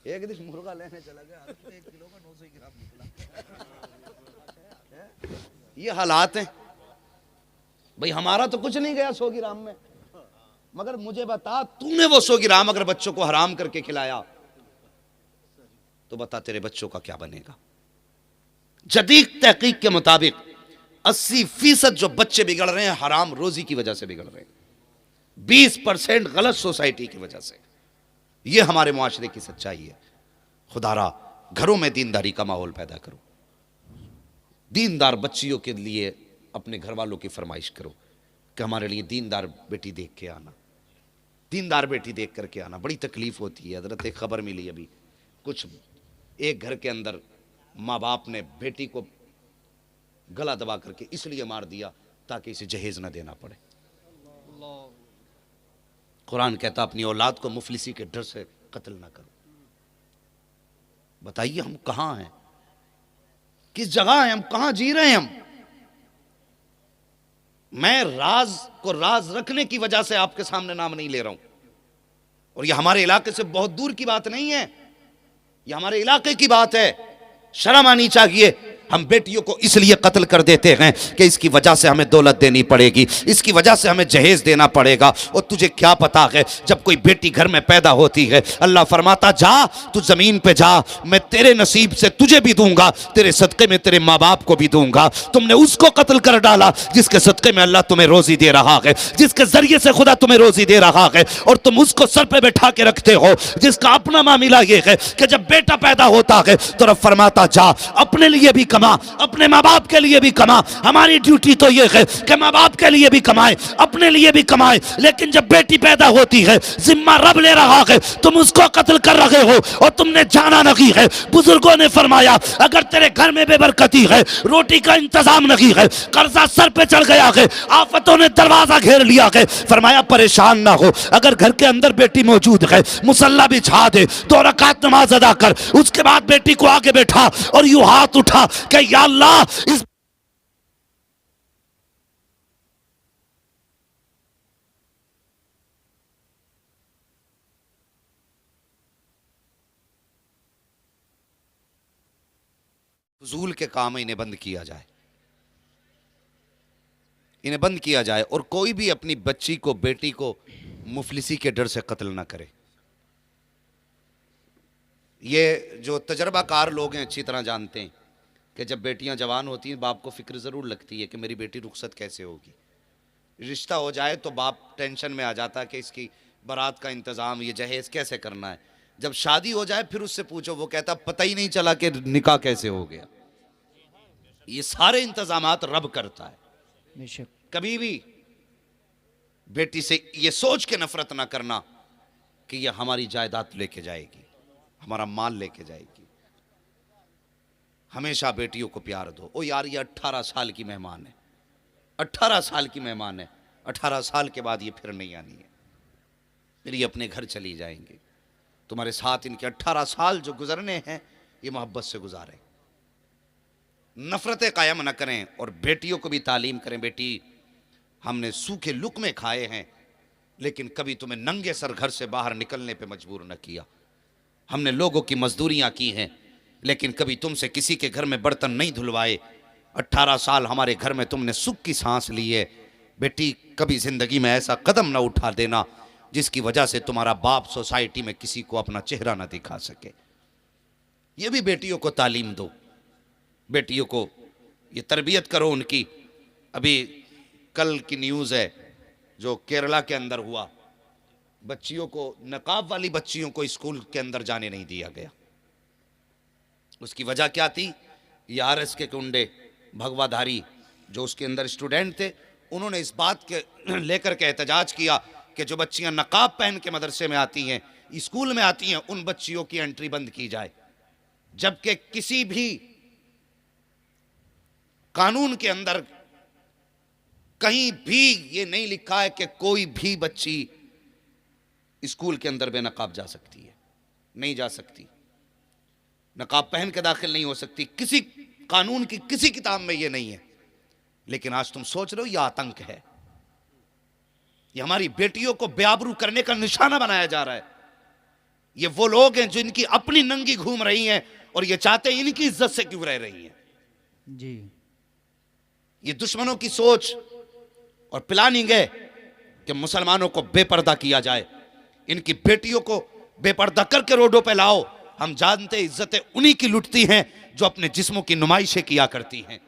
एक दिन मुर्गा लेने चला गया, 1 किलो का 900 ग्राम निकला। ये हालात हैं भाई। हमारा तो कुछ नहीं गया 100 ग्राम में, मगर मुझे बता, तूने वो 100 ग्राम अगर बच्चों को हराम करके खिलाया तो बता तेरे बच्चों का क्या बनेगा? जदीद तहकीक के मुताबिक 80% जो बच्चे बिगड़ रहे हैं हराम रोजी की वजह से बिगड़ रहे हैं, 20% गलत सोसाइटी की वजह से। यह हमारे मुआशरे की सच्चाई है। खुदारा घरों में दीनदारी का माहौल पैदा करो, दीनदार बच्चियों के लिए अपने घर वालों की फरमाइश करो कि हमारे लिए दीनदार बेटी देख के आना, दीनदार बेटी देख करके आना। बड़ी तकलीफ होती है हजरत, एक खबर मिली अभी, कुछ एक घर के अंदर माँ बाप ने बेटी को गला दबा करके इसलिए मार दिया ताकि इसे जहेज न देना पड़े। कुरान कहता अपनी औलाद को मुफलिसी के डर से कत्ल ना करो। बताइए हम कहां हैं, किस जगह हैं हम, कहां जी रहे हैं हम? मैं राज को राज रखने की वजह से आपके सामने नाम नहीं ले रहा हूं, और यह हमारे इलाके से बहुत दूर की बात नहीं है, यह हमारे इलाके की बात है। शर्म आनी चाहिए। हम बेटियों को इसलिए कत्ल कर देते हैं कि इसकी वजह से हमें दौलत देनी पड़ेगी, इसकी वजह से हमें जहेज देना पड़ेगा। और तुझे क्या पता है, जब कोई बेटी घर में पैदा होती है अल्लाह फरमाता जा तू जमीन पे जा, मैं तेरे नसीब से तुझे भी दूंगा, तेरे सदके में तेरे माँ बाप को भी दूंगा। तुमने उसको कत्ल कर डाला जिसके सदके में अल्लाह तुम्हें रोजी दे रहा है, जिसके जरिए से खुदा तुम्हें रोजी दे रहा है, और तुम उसको सर पे बैठा के रखते हो, जिसका अपना मामला यह है कि जब बेटा पैदा होता है तो रब फरमाता जा अपने लिए भी कमा कमा, अपने माँ बाप के लिए भी कमा। हमारी ड्यूटी तो ये है कि माँ बाप के लिए भी कमाए, अपने लिए भी कमाए। लेकिन जब बेटी पैदा होती है, जिम्मा रब ले रहा है, तुम उसको कत्ल कर रहे हो और तुमने जाना नहीं है। बुजुर्गों ने फरमाया अगर तेरे घर में बेबरकती है, रोटी का इंतजाम नहीं है, कर्जा सर पे चढ़ गया है, आफतों ने दरवाजा घेर लिया है, फरमाया परेशान ना हो, अगर घर के अंदर बेटी मौजूद है, मुसल्ला बिछा दे, 2 रकात नमाज अदा कर, उसके बाद बेटी को आगे बैठा और यूं हाथ उठा कि या अल्लाह इस फजूल के काम इन्हें बंद किया जाए, इन्हें बंद किया जाए। और कोई भी अपनी बच्ची को, बेटी को मुफलिसी के डर से कत्ल ना करे। ये जो तजर्बाकार लोग हैं अच्छी तरह जानते हैं कि जब बेटियां जवान होती हैं, बाप को फिक्र ज़रूर लगती है कि मेरी बेटी रुखसत कैसे होगी। रिश्ता हो जाए तो बाप टेंशन में आ जाता है कि इसकी बारात का इंतज़ाम, ये जहेज़ कैसे करना है। जब शादी हो जाए फिर उससे पूछो, वो कहता पता ही नहीं चला कि निकाह कैसे हो गया। ये सारे इंतजामात रब करता है। बेशक। कभी भी बेटी से ये सोच के नफरत ना करना कि ये हमारी जायदाद लेके जाएगी, हमारा माल लेके जाएगी। हमेशा बेटियों को प्यार दो। ओ यार ये 18 साल की मेहमान है, 18 साल की मेहमान है, 18 साल के बाद ये फिर नहीं आनी है, फिर ये अपने घर चली जाएंगे। तुम्हारे साथ इनके 18 साल जो गुजरने हैं ये मोहब्बत से गुजारें, नफरतें कायम न करें। और बेटियों को भी तालीम करें, बेटी हमने सूखे लुक़मे खाए हैं लेकिन कभी तुम्हें नंगे सर घर से बाहर निकलने पे मजबूर न किया। हमने लोगों की मजदूरियां की हैं लेकिन कभी तुमसे किसी के घर में बर्तन नहीं धुलवाए। 18 साल हमारे घर में तुमने सुख की सांस ली है। बेटी कभी ज़िंदगी में ऐसा कदम ना उठा देना जिसकी वजह से तुम्हारा बाप सोसाइटी में किसी को अपना चेहरा ना दिखा सके। ये भी बेटियों को तालीम दो, बेटियों को ये तरबियत करो उनकी। अभी कल की न्यूज़ है जो केरला के अंदर हुआ, बच्चियों को, नकाब वाली बच्चियों को स्कूल के अंदर जाने नहीं दिया गया। उसकी वजह क्या थी? ये आरएस के गुंडे, भगवाधारी जो उसके अंदर स्टूडेंट थे, उन्होंने इस बात के लेकर के एहतजाज किया कि जो बच्चियां नकाब पहन के मदरसे में आती हैं, स्कूल में आती हैं, उन बच्चियों की एंट्री बंद की जाए। जबकि किसी भी कानून के अंदर कहीं भी ये नहीं लिखा है कि कोई भी बच्ची स्कूल के अंदर बेनकाब जा सकती है, नहीं जा सकती, नकाब पहन के दाखिल नहीं हो सकती। किसी कानून की किसी किताब में ये नहीं है। लेकिन आज तुम सोच रहे हो ये आतंक है, ये हमारी बेटियों को बेआबरू करने का निशाना बनाया जा रहा है। ये वो लोग हैं जो इनकी अपनी नंगी घूम रही हैं और ये चाहते हैं इनकी इज्जत से क्यों रह रही हैं। जी, ये दुश्मनों की सोच और प्लानिंग है कि मुसलमानों को बेपर्दा किया जाए, इनकी बेटियों को बेपर्दा करके रोडों पे लाओ। हम जानते इज्जतें उन्हीं की लुटती हैं जो अपने जिस्मों की नुमाइशें किया करती हैं।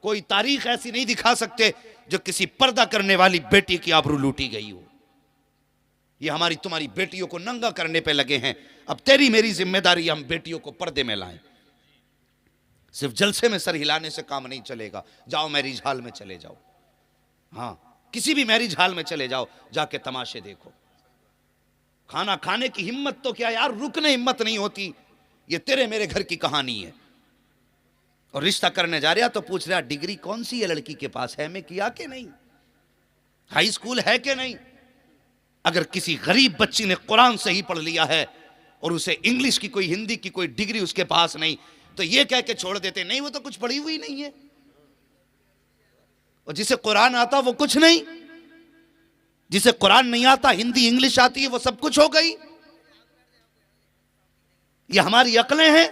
कोई तारीख ऐसी नहीं दिखा सकते जो किसी पर्दा करने वाली बेटी की आबरू लूटी गई हो। ये हमारी तुम्हारी बेटियों को नंगा करने पे लगे हैं। अब तेरी मेरी जिम्मेदारी हम बेटियों को पर्दे में लाएं। सिर्फ जलसे में सर हिलाने से काम नहीं चलेगा। जाओ मैरिज हॉल में चले जाओ, हाँ किसी भी मैरिज हॉल में चले जाओ, जाके तमाशे देखो। खाना खाने की हिम्मत तो क्या यार, रुकने हिम्मत नहीं होती। ये तेरे मेरे घर की कहानी है। और रिश्ता करने जा रहा तो पूछ रहा डिग्री कौन सी है लड़की के पास, है में किया कि नहीं, हाई स्कूल है कि नहीं। अगर किसी गरीब बच्ची ने कुरान से ही पढ़ लिया है और उसे इंग्लिश की कोई, हिंदी की कोई डिग्री उसके पास नहीं, तो ये कह के छोड़ देते नहीं वो तो कुछ पढ़ी हुई नहीं है। और जिसे कुरान आता वो कुछ नहीं, जिसे कुरान नहीं आता, हिंदी इंग्लिश आती है, वो सब कुछ हो गई। ये हमारी अक्लें हैं।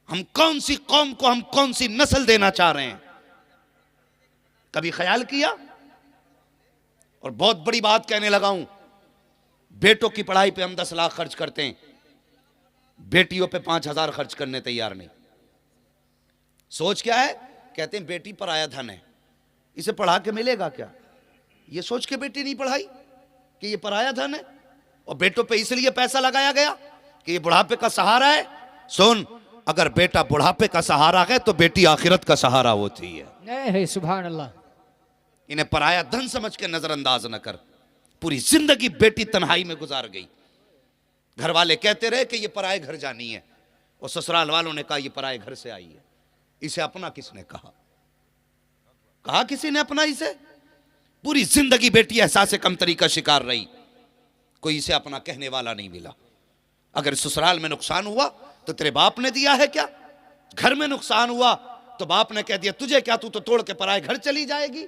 हम कौन सी कौम को, हम कौन सी नस्ल देना चाह रहे हैं, कभी ख्याल किया? और बहुत बड़ी बात कहने लगा हूं, बेटों की पढ़ाई पे हम 10 लाख खर्च करते हैं, बेटियों पे 5,000 खर्च करने तैयार नहीं। सोच क्या है? कहते हैं बेटी पराया धन है, इसे पढ़ा के मिलेगा क्या। ये सोच के बेटी नहीं पढ़ाई कि ये पराया धन है। और बेटों पे इसलिए पैसा लगाया गया कि ये बुढ़ापे का सहारा है। सुन, अगर बेटा बुढ़ापे का सहारा है तो बेटी आखिरत का सहारा होती है। सुभान अल्लाह। इन्हें पराया धन समझ के नजरअंदाज न कर। पूरी जिंदगी बेटी तन्हाई में गुजार गई। घर वाले कहते रहे कि ये पराए घर जानी है, और ससुराल वालों ने कहा ये पराए घर से आई है। इसे अपना किसने कहा? कहा किसी ने अपना इसे? पूरी जिंदगी बेटी एहसास कमतरी का शिकार रही, कोई इसे अपना कहने वाला नहीं मिला। अगर ससुराल में नुकसान हुआ तो तेरे बाप ने दिया है क्या? घर में नुकसान हुआ तो बाप ने कह दिया तुझे क्या, तू तो तोड़ के पराए घर चली जाएगी।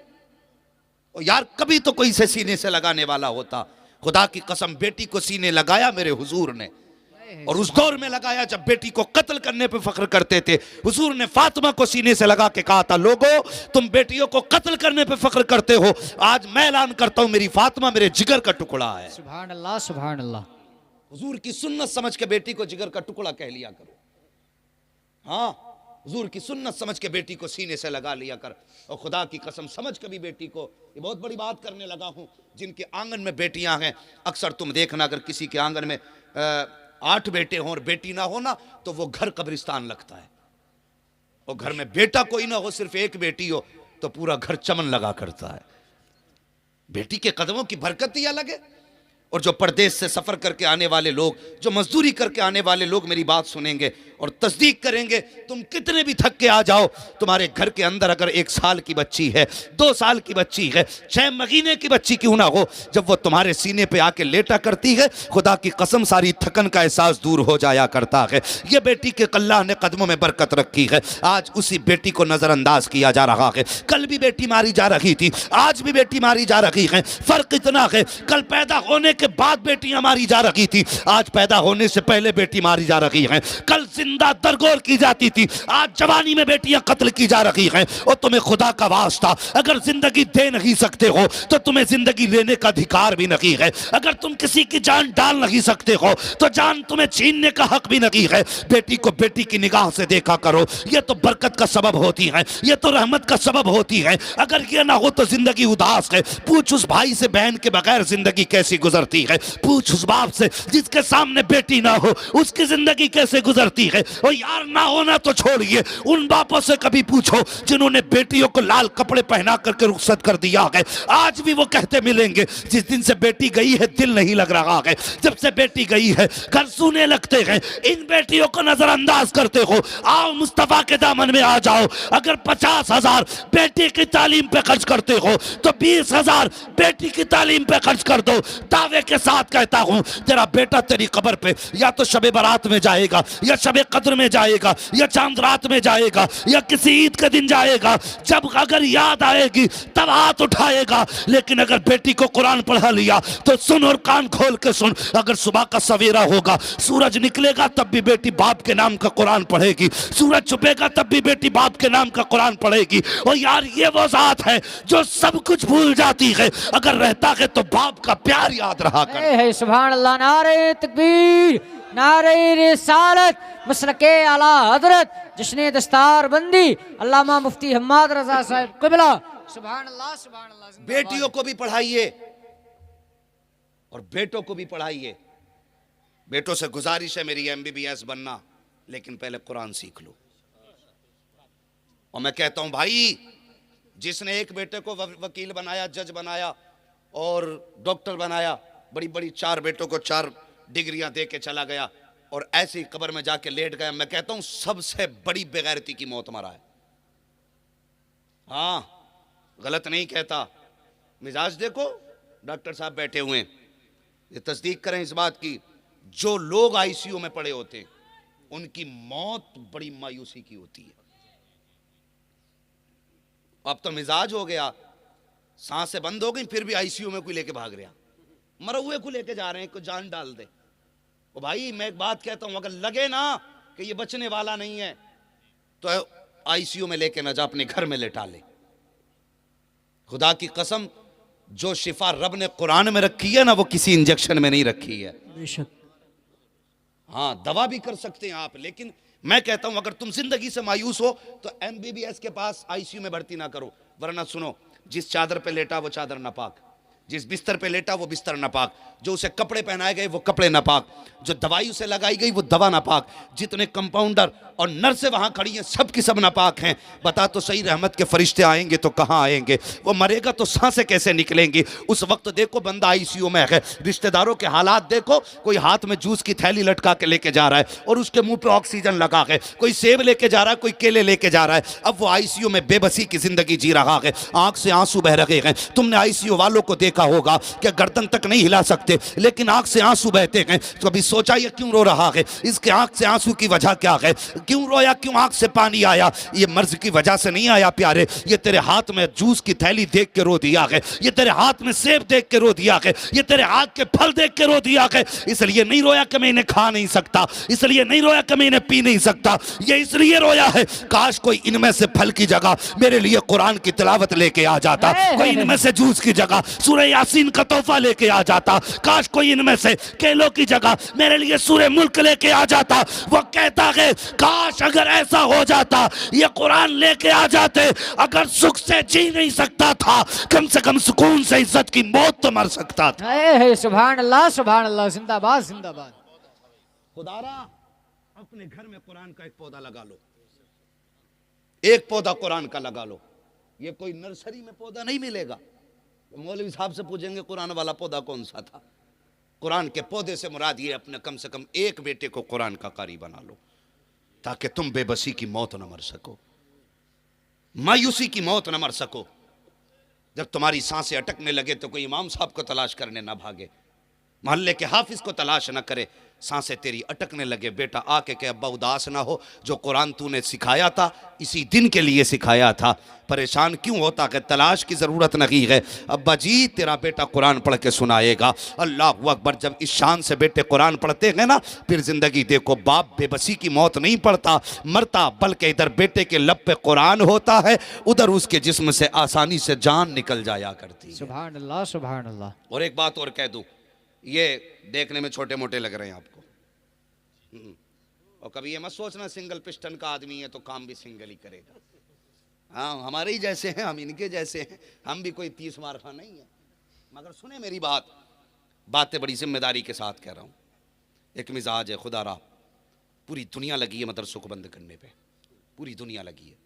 और यार कभी तो कोई से सीने से लगाने वाला होता। खुदा की कसम बेटी को सीने लगाया मेरे हुजूर ने, और उस दौर में लगाया जब बेटी को कत्ल करने पे फख्र करते थे। हुजूर ने फातिमा को सीने से लगा के कहा था लोगो तुम बेटियों को कत्ल करने पे फख्र करते हो, आज मैं ऐलान करता हूं मेरी फातिमा मेरे जिगर का टुकड़ा है। सुभान अल्लाह सुभान अल्लाह। हुजूर की सुन्नत समझ के बेटी को जिगर का टुकड़ा कह लिया करो। हाँ, हुजूर की सुन्नत समझ के बेटी को सीने से लगा लिया कर। और खुदा की कसम समझ के भी बेटी को, ये बहुत बड़ी बात करने लगा हूं, जिनके आंगन में बेटियां हैं, अक्सर तुम देखना अगर किसी के आंगन में 8 बेटे हों और बेटी ना हो ना, तो वो घर कब्रिस्तान लगता है। और घर में बेटा कोई ना हो, सिर्फ एक बेटी हो, तो पूरा घर चमन लगा करता है। बेटी के कदमों की बरकत ही अलग है। और जो परदेश से सफर करके आने वाले लोग, जो मजदूरी करके आने वाले लोग मेरी बात सुनेंगे और तस्दीक करेंगे, तुम कितने भी थक के आ जाओ, तुम्हारे घर के अंदर अगर 1 साल की बच्ची है, 2 साल की बच्ची है, 6 महीने की बच्ची क्यों ना हो, जब वो तुम्हारे सीने पे आके लेटा करती है, खुदा की कसम सारी थकन का एहसास दूर हो जाया करता है। ये बेटी के अल्लाह ने कदमों में बरकत रखी है। आज उसी बेटी को नजरअंदाज किया जा रहा है। कल भी बेटी मारी जा रही थी, आज भी बेटी मारी जा रही है। फर्क इतना है, कल पैदा होने के बाद बेटियां मारी जा रही थी, आज पैदा होने से पहले बेटी मारी जा रही हैं। कल जिंदा दरगोर की जाती थी, आज जवानी में बेटियां कत्ल की जा रही हैं। और तुम्हें खुदा का वास्ता, अगर जिंदगी दे नहीं सकते हो तो तुम्हें जिंदगी लेने का अधिकार भी नहीं है। अगर तुम किसी की जान डाल नहीं सकते हो तो जान तुम्हें छीनने का हक भी नहीं है। बेटी को बेटी की निगाह से देखा करो, यह तो बरकत का सबब होती है, यह तो रहमत का सबब होती है। अगर यह ना हो तो जिंदगी उदास है। पूछ उस भाई से बहन के बगैर जिंदगी कैसी गुजरती है। पूछ उस बाप से जिसके सामने बेटी ना हो, उसकी जिंदगी कैसे गुजरती है। और यार ना होना तो छोड़िए, उन बापों से कभी पूछो जिन्होंने बेटियों को लाल कपड़े पहना करके रुखसत कर दिया है। आज भी वो कहते मिलेंगे जिस दिन से बेटी गई है दिल नहीं लग रहा है, जब से बेटी गई है घर सूने लगते हैं। इन बेटियों को नजरअंदाज करते हो, आओ मुस्तफा के दामन में आ जाओ। अगर 50,000 बेटी की तालीम पे खर्च करते हो तो 20,000 बेटी की तालीम पे खर्च कर दो। दावे के साथ कहता हूं तेरा बेटा तेरी कब्र पे या तो शबे बारात में जाएगा, या शबे कद्र में जाएगा, या चांद रात में जाएगा, या किसी ईद के दिन जाएगा। जब अगर याद आएगी तब हाथ उठाएगा। लेकिन अगर बेटी को कुरान पढ़ा लिया तो सुन और कान खोल के सुन। अगर सुबह का सवेरा होगा, सूरज निकलेगा तब भी बेटी बाप के नाम का कुरान पढ़ेगी, सूरज छुपेगा तब भी बेटी बाप के नाम का कुरान पढ़ेगी। और यार ये वो जात है जो सब कुछ भूल जाती है, अगर रहता है तो बाप का प्यार याद रहा कर। है सुभान अल्लाह। नारे तकबीर, नारे रिसालत, मसलके आला हजरत, जश्न दस्तार बंदी अल्लामा मुफ्ती हम्माद रजा साहब क़िबला। सुभान अल्लाह सुभान अल्लाह। बेटियों को भी पढ़ाइए और बेटों को भी पढ़ाइए। बेटों से गुजारिश है मेरी MBBS बनना, लेकिन पहले कुरान सीख लो। और मैं कहता हूं भाई, जिसने एक बेटे को वकील बनाया, जज बनाया और डॉक्टर बनाया, बड़ी बड़ी 4 बेटों को 4 डिग्रियां दे के चला गया और ऐसी कब्र में जाके लेट गया, मैं कहता हूं सबसे बड़ी बेगैरती की मौत मरा है। हाँ, गलत नहीं कहता। मिजाज देखो, डॉक्टर साहब बैठे हुए हैं, ये तस्दीक करें इस बात की, जो लोग ICU में पड़े होते हैं उनकी मौत बड़ी मायूसी की होती है। अब तो मिजाज हो गया, सांसें बंद हो गई, फिर भी ICU में कोई लेके भाग रहा, मरे हुए को लेके जा रहे हैं, कोई जान डाल दे। ओ भाई मैं एक बात कहता हूं, अगर लगे ना कि ये बचने वाला नहीं है तो ICU में लेके ना जा, अपने घर में लेटा ले। खुदा की कसम, जो शिफा रब ने कुरान में रखी है ना, वो किसी इंजेक्शन में नहीं रखी है। बेशक। हाँ, दवा भी कर सकते हैं आप, लेकिन मैं कहता हूं अगर तुम जिंदगी से मायूस हो तो MBBS के पास ICU में भर्ती ना करो। वरना सुनो, जिस चादर पे लेटा वो चादर नापाक, जिस बिस्तर पे लेटा वो बिस्तर नापाक, जो उसे कपड़े पहनाए गए वो कपड़े नापाक, जो दवाई उसे लगाई गई वो दवा नापाक, जितने कंपाउंडर और नर्सें वहां खड़ी हैं सब की सब नापाक हैं। बता तो सही, रहमत के फरिश्ते आएंगे तो कहाँ आएंगे? वो मरेगा तो सांसें कैसे निकलेंगी? उस वक्त देखो बंदा आईसीयू में है, रिश्तेदारों के हालात देखो, कोई हाथ में जूस की थैली लटका के लेके जा रहा है और उसके मुंह पे ऑक्सीजन लगा के, कोई सेब लेके जा रहा है, कोई केले लेके जा रहा है। अब वो आईसीयू में बेबसी की जिंदगी जी रहा है, आंख से आंसू बह रहे हैं। तुमने आईसीयू वालों को देखा होगा कि गर्दन तक नहीं हिला सकते लेकिन आंख से आंसू बहते हैं। तो कभी सोचा ये क्यों रो रहा है? इसके आंख से आंसू की वजह क्या है? क्यों रोया, क्यों आंख से पानी आया? ये मर्ज की वजह से नहीं आया प्यारे, ये तेरे हाथ में जूस की थैली देख के रो दिया है, ये तेरे हाथ में सेब देख के रो दिया है, ये तेरे हाथ के फल देख के रो दिया है। इसलिए नहीं रोया कि मैं इन्हें खा नहीं सकता, इसलिए नहीं रोया कि मैं इन्हें पी नहीं सकता, ये इसलिए रोया है काश कोई इनमें से फल की जगह मेरे लिए कुरान की तिलावत लेके आ जाता, कोई इनमें से जूस की जगह सूरह यासीन का तोहफा लेके आ जाता, काश कोई इनमें से केलों की जगह मेरे लिए सूरह मुल्क लेके आ जाता। वो कहता है काश अगर ऐसा हो जाता, ये कुरान लेके आ जाते, अगर सुख से जी नहीं सकता था कम से कम सुकून से इज्जत की मौत तो मर सकता था। सुभान अल्लाह, जिंदाबाद जिंदाबाद। खुदारा अपने घर में कुरान का एक पौधा लगा लो, एक पौधा कुरान का लगा लो। ये कोई नर्सरी में पौधा नहीं मिलेगा। मौलवी साहब से पूछेंगे कुरान वाला पौधा कौन सा था? कुरान के पौधे से मुराद ये अपने कम से कम एक बेटे को कुरान का कारी बना लो ताकि तुम बेबसी की मौत न मर सको, मायूसी की मौत न मर सको। जब तुम्हारी सांसें अटकने लगे तो कोई इमाम साहब को तलाश करने ना भागे, मोहल्ले के हाफिज को तलाश न करे। सांसें तेरी अटकने लगे, बेटा आके के अब्बा उदास ना हो, जो कुरान तूने सिखाया था इसी दिन के लिए सिखाया था, परेशान क्यों होता कि तलाश की ज़रूरत नहीं है। अब्बा जी तेरा बेटा कुरान पढ़ के सुनाएगा। अल्लाह अकबर। जब इस शान से बेटे कुरान पढ़ते हैं ना, फिर ज़िंदगी देखो, बाप बेबसी की मौत नहीं पड़ता मरता, बल्कि इधर बेटे के लब पे कुरान होता है, उधर उसके जिस्म से आसानी से जान निकल जाया करती है। सुभान अल्लाह, सुभान अल्लाह। और एक बात और कह दूँ, ये देखने में छोटे मोटे लग रहे हैं आपको, और कभी ये मत सोचना सिंगल पिस्टन का आदमी है तो काम भी सिंगल ही करेगा। हाँ हमारे ही जैसे हैं, हम इनके जैसे हैं, हम भी कोई 30 मारखा नहीं है। मगर सुने मेरी बातें बड़ी जिम्मेदारी के साथ कह रहा हूँ। एक मिजाज है खुदारा, पूरी दुनिया लगी है मदरसों को बंद करने पे, पूरी दुनिया लगी है।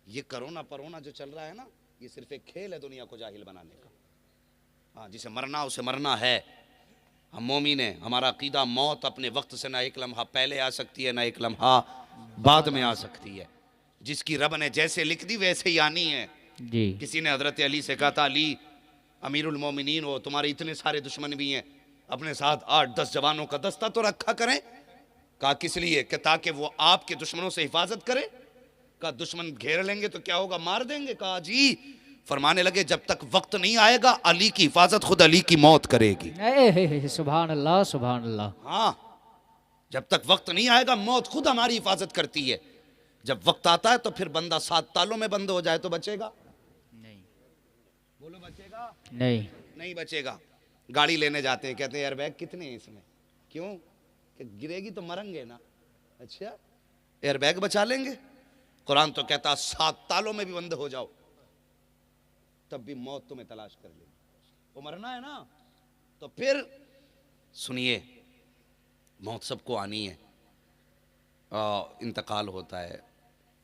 ये करोना परोना जो चल रहा है ना, ये सिर्फ एक खेल है दुनिया को जाहिल बनाने का। हाँ जिसे मरना उसे मरना है। हम मोमिन हैं, हमारा अकीदा मौत अपने वक्त से ना एक लम्हा पहले आ सकती है ना एक लम्हा बाद में आ सकती है। जिसकी रब ने जैसे लिख दी वैसे ही आनी है जी। किसी ने हजरत अली से कहा था, अली अमीरुल मोमिनीन हो, तुम्हारे इतने सारे दुश्मन भी हैं, अपने साथ 8-10 जवानों का दस्ता तो रखा करें। कहा किस लिए? कि ताकि वो आपके दुश्मनों से हिफाजत करे। कहा दुश्मन घेर लेंगे तो क्या होगा, मार देंगे। कहा जी। फरमाने लगे जब तक वक्त नहीं आएगा अली की हिफाजत खुद अली की मौत करेगी। सुभान अल्लाह, सुभान अल्लाह। हाँ जब तक वक्त नहीं आएगा मौत खुद हमारी हिफाजत करती है। जब वक्त आता है तो फिर बंदा 7 तालों में बंद हो जाए तो बचेगा नहीं? बोलो बचेगा नहीं? नहीं बचेगा। गाड़ी लेने जाते हैं, कहते हैं एयरबैग कितने हैं इसमें? क्यों? कि गिरेगी तो मरेंगे ना। अच्छा एयरबैग बचा लेंगे? कुरान तो कहता 7 तालों में भी बंद हो जाओ तब भी मौत तुम्हें तलाश कर लेगी। वो मरना है ना, तो फिर सुनिए मौत सबको आनी है। इंतकाल होता है,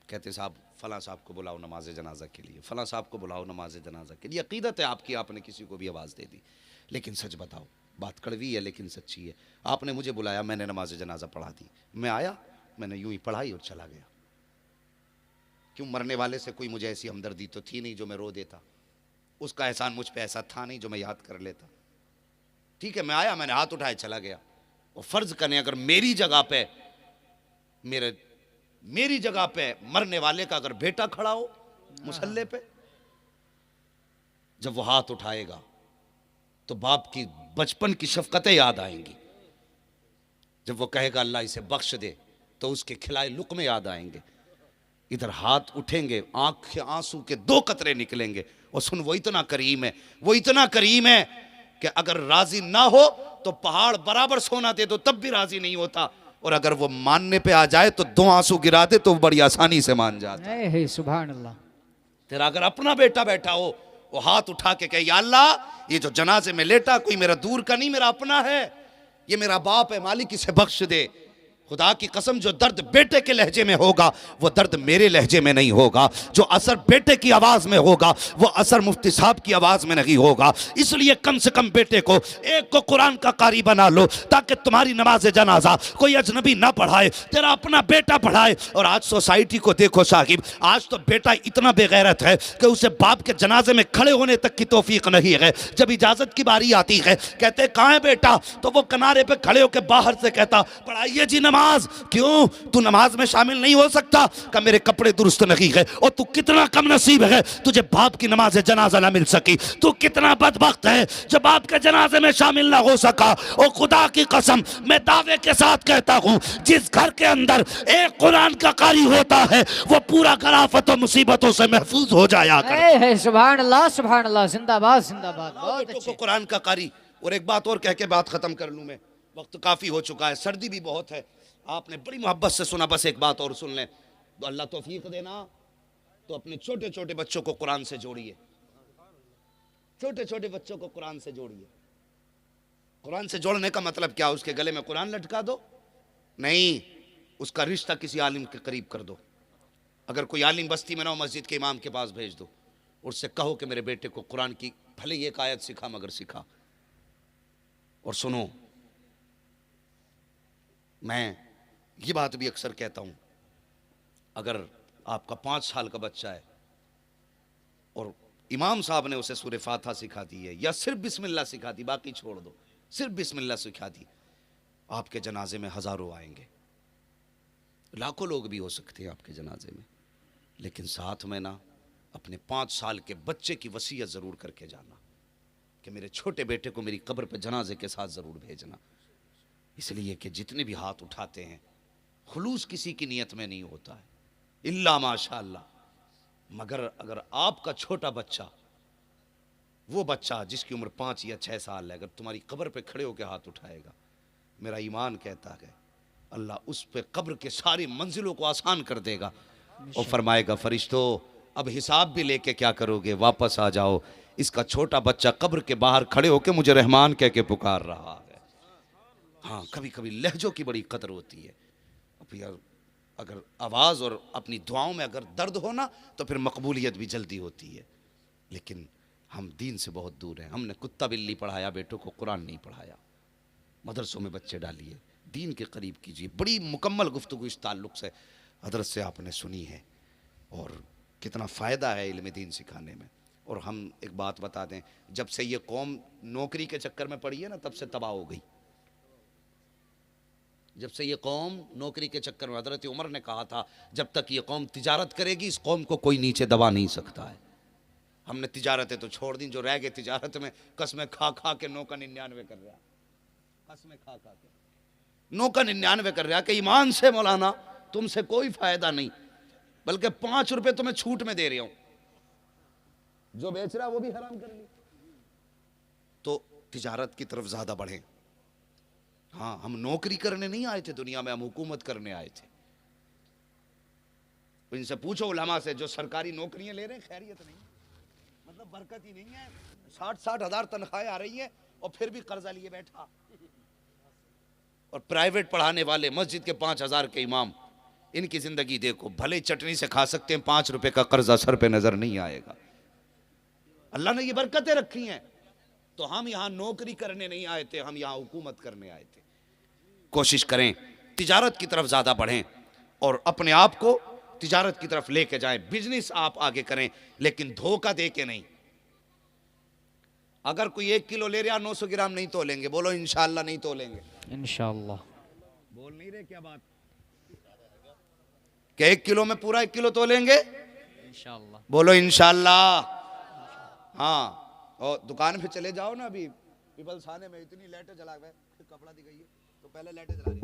कहते साहब फलां साहब को बुलाओ नमाज जनाजा के लिए, फलां साहब को बुलाओ नमाज जनाजा के लिए। अकीदत है आपकी, आपने किसी को भी आवाज़ दे दी, लेकिन सच बताओ, बात कड़वी है लेकिन सच्ची है। आपने मुझे बुलाया, मैंने नमाज जनाजा पढ़ा दी, मैं आया, मैंने यूं ही पढ़ाई और चला गया। क्यों? मरने वाले से कोई मुझे ऐसी हमदर्दी तो थी नहीं जो मैं रो देता, उसका एहसान मुझ पे ऐसा था नहीं जो मैं याद कर लेता। ठीक है मैं आया, मैंने हाथ उठाया, चला गया। और फर्ज करें अगर मेरी जगह पे मेरी जगह पे मरने वाले का अगर बेटा खड़ा हो मुसल्ले पे, जब वो हाथ उठाएगा तो बाप की बचपन की शफकतें याद आएंगी। जब वो कहेगा अल्लाह इसे बख्श दे तो उसके खिलाए लुक़मे याद आएंगे। इधर हाथ उठेंगे, आंख के आंसू के 2 कतरे निकलेंगे। और सुन वो इतना करीम है, वो इतना करीम है कि अगर राजी ना हो तो पहाड़ बराबर सोना दे दो तब भी राजी नहीं होता, और अगर वो मानने पे आ जाए तो 2 आंसू गिरा दे तो बड़ी आसानी से मान जाता है। सुभान अल्लाह। तेरा अगर अपना बेटा बैठा हो वो हाथ उठा के कहे, या अल्लाह, ये जो जनाजे में लेटा कोई मेरा दूर का नहीं, मेरा अपना है, ये मेरा बाप है, मालिक इसे बख्श दे। खुदा की कसम, जो दर्द बेटे के लहजे में होगा वो दर्द मेरे लहजे में नहीं होगा, जो असर बेटे की आवाज में होगा वो असर मुफ्ती साहब की आवाज में नहीं होगा। इसलिए कम से कम बेटे को, एक को कुरान का कारी बना लो, ताकि तुम्हारी नमाज जनाजा कोई अजनबी ना पढ़ाए, तेरा अपना बेटा पढ़ाए। और आज सोसाइटी को देखो साहिब, आज तो बेटा इतना बेगैरत है कि उसे बाप के जनाजे में खड़े होने तक की तौफीक नहीं है। जब इजाजत की बारी आती है, कहते कहाँ है बेटा, तो वो किनारे पे खड़े होकर बाहर से कहता, पढ़ाइए जी नमाज। क्यों, तू नमाज में शामिल नहीं हो सकता? का मेरे कपड़े दुरुस्त नहीं है। और तू कितना कम नसीब है, तुझे बाप की नमाज जनाजा ना मिल सकी। तू कितना बदबख्त है जो बाप के जनाजे में शामिल ना हो सका। और खुदा की कसम, मैं दावे के साथ कहता हूं, जिस घर के अंदर एक कुरान का कारी होता है वो पूरा घर आफत और मुसीबतों से महफूज हो जाया करता। सुभान अल्लाह, सुभान अल्लाह, जिंदाबाद जिंदाबाद, बहुत अच्छे। कुरान का कारी। और एक बात और कह के बात खत्म कर लूं मैं, वक्त काफी हो चुका है, सर्दी भी बहुत है, आपने बड़ी मोहब्बत से सुना, बस एक बात और सुन लें। तो अल्लाह तौफीक देना, तो अपने छोटे छोटे बच्चों को कुरान से जोड़िए, छोटे छोटे बच्चों को कुरान से जोड़िए। कुरान से जोड़ने का मतलब क्या, उसके गले में कुरान लटका दो? नहीं, उसका रिश्ता किसी आलिम के करीब कर दो। अगर कोई आलिम बस्ती में ना हो, मस्जिद के इमाम के पास भेज दो, उससे कहो कि मेरे बेटे को कुरान की भले ही एक आयत सिखा मगर सिखा। और सुनो, मैं ये बात भी अक्सर कहता हूं, अगर आपका 5 साल का बच्चा है और इमाम साहब ने उसे सूरह फातिहा सिखा दी है, या सिर्फ बिस्मिल्लाह सिखा दी, बाकी छोड़ दो, सिर्फ बिस्मिल्लाह सिखा दी, आपके जनाजे में हजारों आएंगे, लाखों लोग भी हो सकते हैं आपके जनाजे में। लेकिन साथ में ना अपने 5 साल के बच्चे की वसीयत जरूर करके जाना कि मेरे छोटे बेटे को मेरी कब्र पे जनाजे के साथ जरूर भेजना। इसलिए कि जितने भी हाथ उठाते हैं, खुलूस किसी की नीयत में नहीं होता है, इल्ला माशाअल्लाह। मगर अगर आपका छोटा बच्चा, वो बच्चा जिसकी उम्र 5 या 6 साल है, अगर तुम्हारी कब्र पे खड़े होकर हाथ उठाएगा, मेरा ईमान कहता है अल्लाह उस पे कब्र के सारी मंजिलों को आसान कर देगा और फरमाएगा, फरिश्तों अब हिसाब भी लेके क्या करोगे, वापस आ जाओ। इसका छोटा बच्चा कब्र के बाहर खड़े होकर मुझे रहमान कह के पुकार रहा है। हाँ, कभी कभी लहजों की बड़ी कदर होती है। अगर आवाज़ और अपनी दुआओं में अगर दर्द हो ना, तो फिर मकबूलियत भी जल्दी होती है। लेकिन हम दीन से बहुत दूर हैं। हमने कुत्ता बिल्ली पढ़ाया, बेटों को कुरान नहीं पढ़ाया। मदरसों में बच्चे डालिए, दीन के करीब कीजिए। बड़ी मुकम्मल गुफ्तगू इस ताल्लुक़ से हज़रत से आपने सुनी है, और कितना फ़ायदा है इल्म दीन सिखाने में। और हम एक बात बता दें, जब से ये कौम नौकरी के चक्कर में पड़ी है ना, तब से तबाह हो गई। जब से ये कौम नौकरी के चक्कर में, हज़रत उमर ने कहा था, जब तक ये कौम तिजारत करेगी, इस कौम को कोई नीचे दबा नहीं सकता है। हमने तिजारतें तो छोड़ दी, जो रह गए तिजारत में कसमें खा खा के 9 का 99 कर रहा, कसमें खा खा के 9 का 99 कर रहा कि ईमान से मौलाना तुमसे कोई फायदा नहीं, बल्कि 5 रुपए तुम्हें छूट में दे रहा हूं, जो बेच रहा वो भी हराम कर ली। तो तिजारत की तरफ ज्यादा बढ़े। हाँ, हम नौकरी करने नहीं आए थे दुनिया में, हम हुकूमत करने आए थे। इनसे पूछो उलमा से, जो सरकारी नौकरियां ले रहे हैं, खैरियत नहीं, मतलब बरकत ही नहीं है। 60-60 हज़ार तनख्वाहें आ रही है और फिर भी कर्जा लिए बैठा। और प्राइवेट पढ़ाने वाले, मस्जिद के 5,000 के इमाम, इनकी जिंदगी देखो, भले चटनी से खा सकते हैं, 5 रुपए का कर्जा सर पे नजर नहीं आएगा। अल्लाह ने ये बरकतें रखी हैं। तो हम यहां नौकरी करने नहीं आए थे, हम यहां हुकूमत करने आए थे। कोशिश करें तिजारत की तरफ ज्यादा बढ़ें और अपने आप को तिजारत की तरफ लेके जाएं। बिजनेस आप आगे करें, लेकिन धोखा दे के नहीं। अगर कोई 1 किलो ले रहा, 900 ग्राम नहीं तोलेंगे। बोलो इंशाअल्लाह नहीं तोलेंगे। इंशाअल्लाह। बोल नहीं रहे क्या बात? कि 1 किलो में पूरा 1 किलो तोलेंगे इंशाअल्लाह। बोलो इंशाअल्लाह। हाँ, और दुकान पे चले जाओ ना, अभी पीपल्स खाने में इतनी लाइटें जला गए, कपड़ा दी गई है तो पहले लाइटें जला रही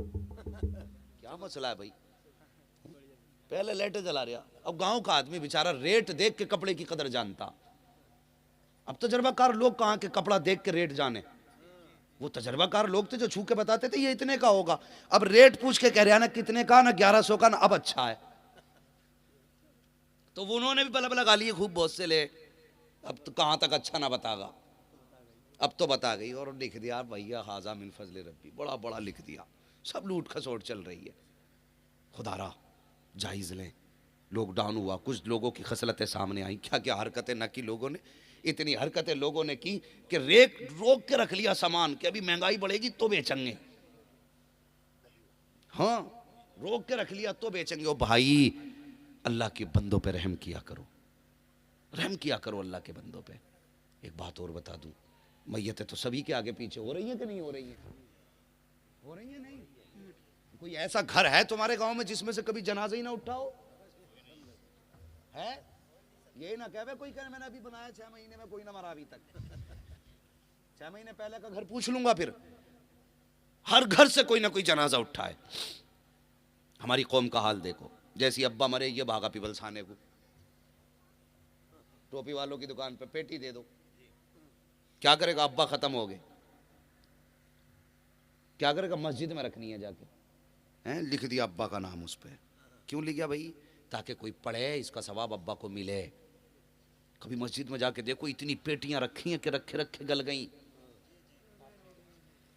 क्या मसला है भाई, पहले लाइटें जला रहा। अब गांव का आदमी बेचारा रेट देख के कपड़े की कदर जानता। अब तजर्बाकार लोग कहाँ के कपड़ा देख के रेट जाने। वो तजर्बाकार लोग थे जो छू के बताते थे ये इतने का होगा। अब रेट पूछ के कह रहे हैं ना कितने का, ना 1100 का, ना अब अच्छा है। तो वो उन्होंने भी बल्ब लगा लिए खूब, बहुत से ले अब तो कहाँ तक अच्छा ना बतागा, अब तो बता गई। और लिख दिया भैया हाजा मिन फजल रब्बी, बड़ा बड़ा लिख दिया। सब लूट खसोट चल रही है। खुदारा जायज़ लें। लॉकडाउन हुआ, कुछ लोगों की खसलतें सामने आई, क्या क्या हरकतें न की लोगों ने। इतनी हरकतें लोगों ने की कि रोक के रख लिया सामान कि अभी महंगाई बढ़ेगी तो बेचेंगे। हाँ, रोक के रख लिया तो बेचेंगे। ओ भाई, अल्लाह के बंदों पे रहम किया करो, रहम किया करो अल्लाह के बंदों पे। एक बात और बता दूं, मैयतें तो सभी के आगे पीछे हो रही हैं कि नहीं हो रही हैं? हो रही हैं। नहीं कोई ऐसा घर है तुम्हारे गांव में जिसमें से कभी जनाजा ही ना उठाओ है? ये ना कहे कोई कहे मैंने अभी बनाया 6 महीने में कोई ना मरा अभी तक। 6 महीने पहले का घर पूछ लूंगा फिर। हर घर से कोई ना कोई जनाजा उठा है। हमारी कौम का हाल देखो, जैसी अब्बा मरे ये भागा पिबलसाने को, टोपी वालों की दुकान पे पेटी दे दो। क्या करेगा? अब्बा खत्म हो गए, क्या करेगा? मस्जिद में रखनी है जाके, हैं? लिख दिया अब्बा का नाम उस पर। क्यों लिख गया भाई? ताकि कोई पढ़े, इसका सवाब अब्बा को मिले। कभी मस्जिद में जाके देखो, इतनी पेटियां रखी हैं कि रखे रखे गल गई।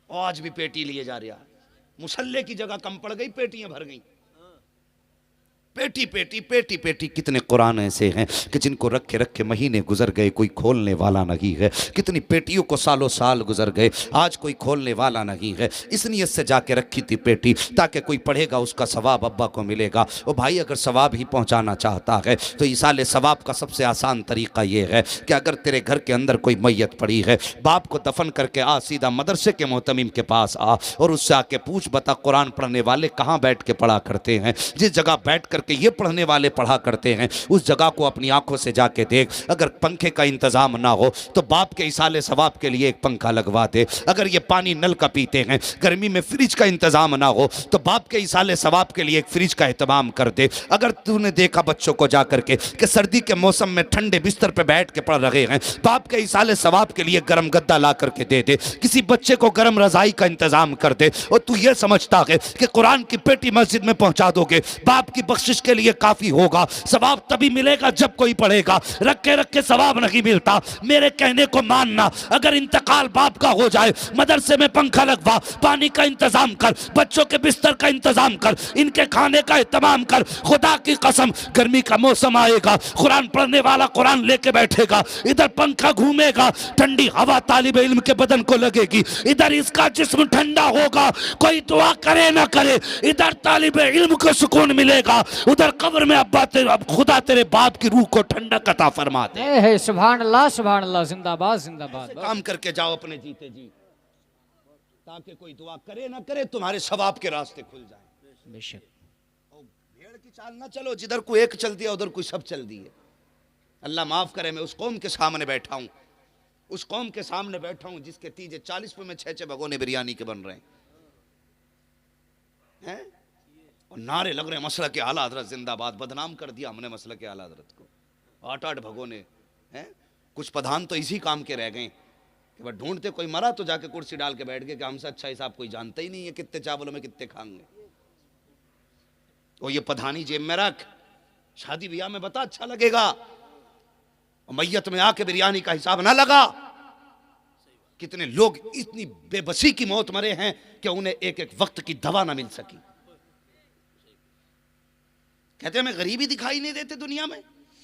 आज भी पेटी लिए जा रहा है, मुसल्ले की जगह कम पड़ गई, पेटियां भर गई। पेटी पेटी पेटी पेटी। कितने कुरान ऐसे हैं कि जिनको रखे रखे महीने गुजर गए, कोई खोलने वाला नहीं है। कितनी पेटियों को सालों साल गुजर गए, आज कोई खोलने वाला नहीं है। इस नियत से जाके रखी थी पेटी ताकि कोई पढ़ेगा उसका सवाब अब्बा को मिलेगा। ओ भाई, अगर सवाब ही पहुंचाना चाहता है तो इसाले सवाब का सबसे आसान तरीका यह है कि अगर तेरे घर के अंदर कोई मैयत पड़ी है, बाप को दफन करके आ, सीधा मदरसे के मोहतमिम के पास आ और उससे आके पूछ, बता कुरान पढ़ने वाले कहाँ बैठ के पढ़ा करते हैं? जिस जगह बैठ कर कि ये पढ़ने वाले पढ़ा करते हैं उस जगह को अपनी आंखों से जाके देख। अगर पंखे का इंतजाम ना हो तो बाप के इसाले सवाब के लिए एक पंखा लगवा दे। अगर ये पानी नल का पीते हैं, गर्मी में फ्रिज का इंतजाम ना हो तो बाप के इसाले सवाब के लिए एक फ्रिज का एहतमाम कर दे। अगर तूने देखा बच्चों को जा करके कि सर्दी के मौसम में ठंडे बिस्तर पे बैठ के पढ़ रहे हैं, बाप के इसाले सवाब के लिए गर्म गद्दा ला करके दे दे। किसी बच्चे को गर्म रजाई का इंतजाम कर दे। और तू ये समझता है कि कुरान की पेटी मस्जिद में पहुंचा दोगे बाप की बख्शिश के लिए काफी होगा? सवाब तभी मिलेगा जब कोई पढ़ेगा। रखे रखे सवाब नहीं मिलता। मेरे कहने को मानना, अगर इंतकाल बाप का हो जाए, मदरसे में पंखा लगवा, पानी का इंतजाम कर, बच्चों के बिस्तर का इंतजाम कर, इनके खाने का इंतजाम कर। खुदा की कसम, गर्मी का मौसम आएगा, कुरान पढ़ने वाला कुरान लेके बैठेगा, इधर पंखा घूमेगा, ठंडी हवा तालिब इल्म के बदन को लगेगी, इधर इसका जिस्म ठंडा होगा। कोई दुआ करे ना करे, इधर तालिब इल्म को सुकून मिलेगा, उधर कब्र में अब्बा तेरे, अब खुदा तेरे बाप की रूह को ठंडक अता फरमा दे। सुभान अल्लाह, जिंदाबाद जिंदाबाद। काम करके जाओ अपने जीते जी, ताकि कोई दुआ करे ना करे तुम्हारे सवाब के रास्ते खुल जाए। बेशक भेड़ की चाल ना चलो, जिधर कोई एक चल दिया उधर कोई सब चल दिए। अल्लाह माफ करे, मैं उस कौम के सामने बैठा हूं, उस कौम के सामने बैठा हूं जिसके तीजे 40 में 6-6 भगोने बिरयानी के बन रहे हैं, और नारे लग रहे हैं मसलक के आला हजरत जिंदाबाद। बदनाम कर दिया हमने मसलक के आला हजरत को। 8-8 भगोने हैं। कुछ प्रधान तो इसी काम के रह गए कि वह ढूंढते कोई मरा तो जाके कुर्सी डाल के बैठ गए कि हमसे अच्छा हिसाब कोई जानता ही नहीं है, कितने चावलों में कितने खाएंगे। और ये प्रधानी जेब में रख, शादी ब्याह में बता अच्छा लगेगा, और मैयत में आके बिरयानी का हिसाब ना लगा। कितने लोग इतनी बेबसी की मौत मरे हैं कि उन्हें एक एक वक्त की दवा ना मिल सकी। कहते हैं हमें गरीबी दिखाई नहीं देते दुनिया में,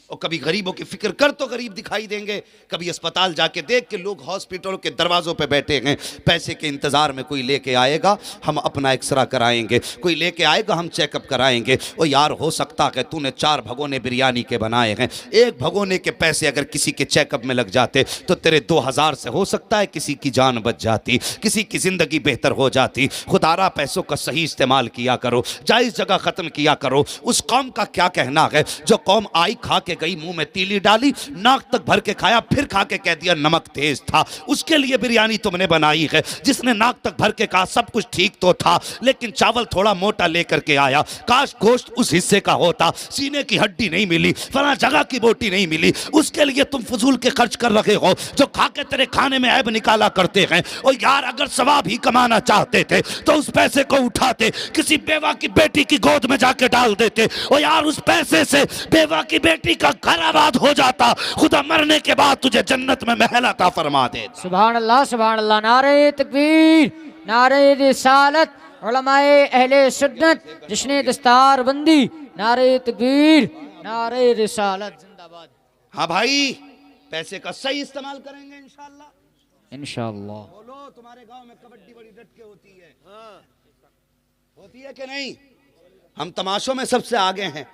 और कभी गरीबों की फिक्र कर तो गरीब दिखाई देंगे। कभी अस्पताल जाके देख के लोग हॉस्पिटलों के दरवाजों पे बैठे हैं, पैसे के इंतजार में। कोई लेके आएगा हम अपना एक्सरा कराएंगे, कोई लेके आएगा हम चेकअप कराएंगे। और यार हो सकता है तूने 4 भगोने बिरयानी के बनाए हैं, एक भगोने के पैसे अगर किसी के चेकअप में लग जाते तो तेरे 2000 से हो सकता है किसी की जान बच जाती, किसी की जिंदगी बेहतर हो जाती। खुदारा पैसों का सही इस्तेमाल किया करो, जायज जगह खत्म किया करो। उस कौम का क्या कहना है जो कौम आई खा के गई, मुंह में तीली डाली, नाक तक भर के खाया, फिर खा के कह दिया नमक तेज था। उसके लिए बिरयानी तुमने बनाई है। जिसने नाक तक भर के कहा सब कुछ ठीक तो था लेकिन चावल थोड़ा मोटा लेकर के आया, काश गोश्त उस हिस्से का होता, सीने की हड्डी नहीं मिली, फला जगह की बोटी नहीं मिली। उसके लिए तुम फजूल के खर्च कर रहे हो जो खा के तेरे खाने में ऐब निकाला करते हैं। और यार अगर सवाब ही कमाना चाहते थे तो उस पैसे को उठाते, किसी बेवा की बेटी की गोद में जाके डाल देते, और यार उस पैसे से बेवा की बेटी का घर आबाद हो जाता, खुदा मरने के बाद तुझे जन्नत में महल अता फरमा दे। सुभान अल्लाह, सुभान अल्लाह। नारे तकबीर, नारे रिसालत, उलमाए अहले सुन्नत, जिसने दस्तार बंदी, नारे तकबीर, नारे रिसालत जिंदाबाद। हाँ भाई, पैसे का सही इस्तेमाल करेंगे इंशाअल्लाह। इंशाअल्लाह। बोलो, तुम्हारे गांव में कबड्डी बड़ी डट के होती है, होती है कि नहीं? हम तमाशों में सबसे आगे हैं।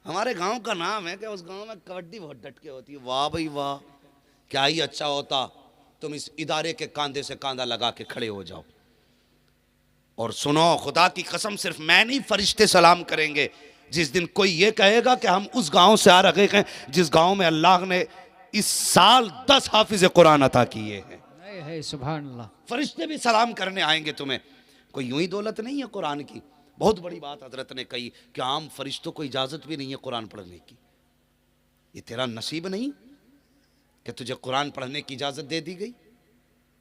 हमारे गांव का नाम है कि उस गांव में कबड्डी बहुत डट के होती है। वाह भाई वाह, क्या ही अच्छा होता तुम इस इदारे के कांधे से कांधा लगा के खड़े हो जाओ। और सुनो, खुदा की कसम, सिर्फ मैं नहीं, फरिश्ते सलाम करेंगे जिस दिन कोई ये कहेगा कि हम उस गांव से आ रहे हैं जिस गांव में अल्लाह ने इस साल 10 हाफिज कुरान अता किए हैं। सुभान अल्लाह। फरिश्ते भी सलाम करने आएंगे तुम्हें। कोई यूं ही दौलत नहीं है कुरान की। बहुत बड़ी बात हजरत ने कही कि आम फरिश्तों को इजाजत भी नहीं है कुरान पढ़ने की। ये तेरा नसीब नहीं कि तुझे कुरान पढ़ने की इजाजत दे दी गई।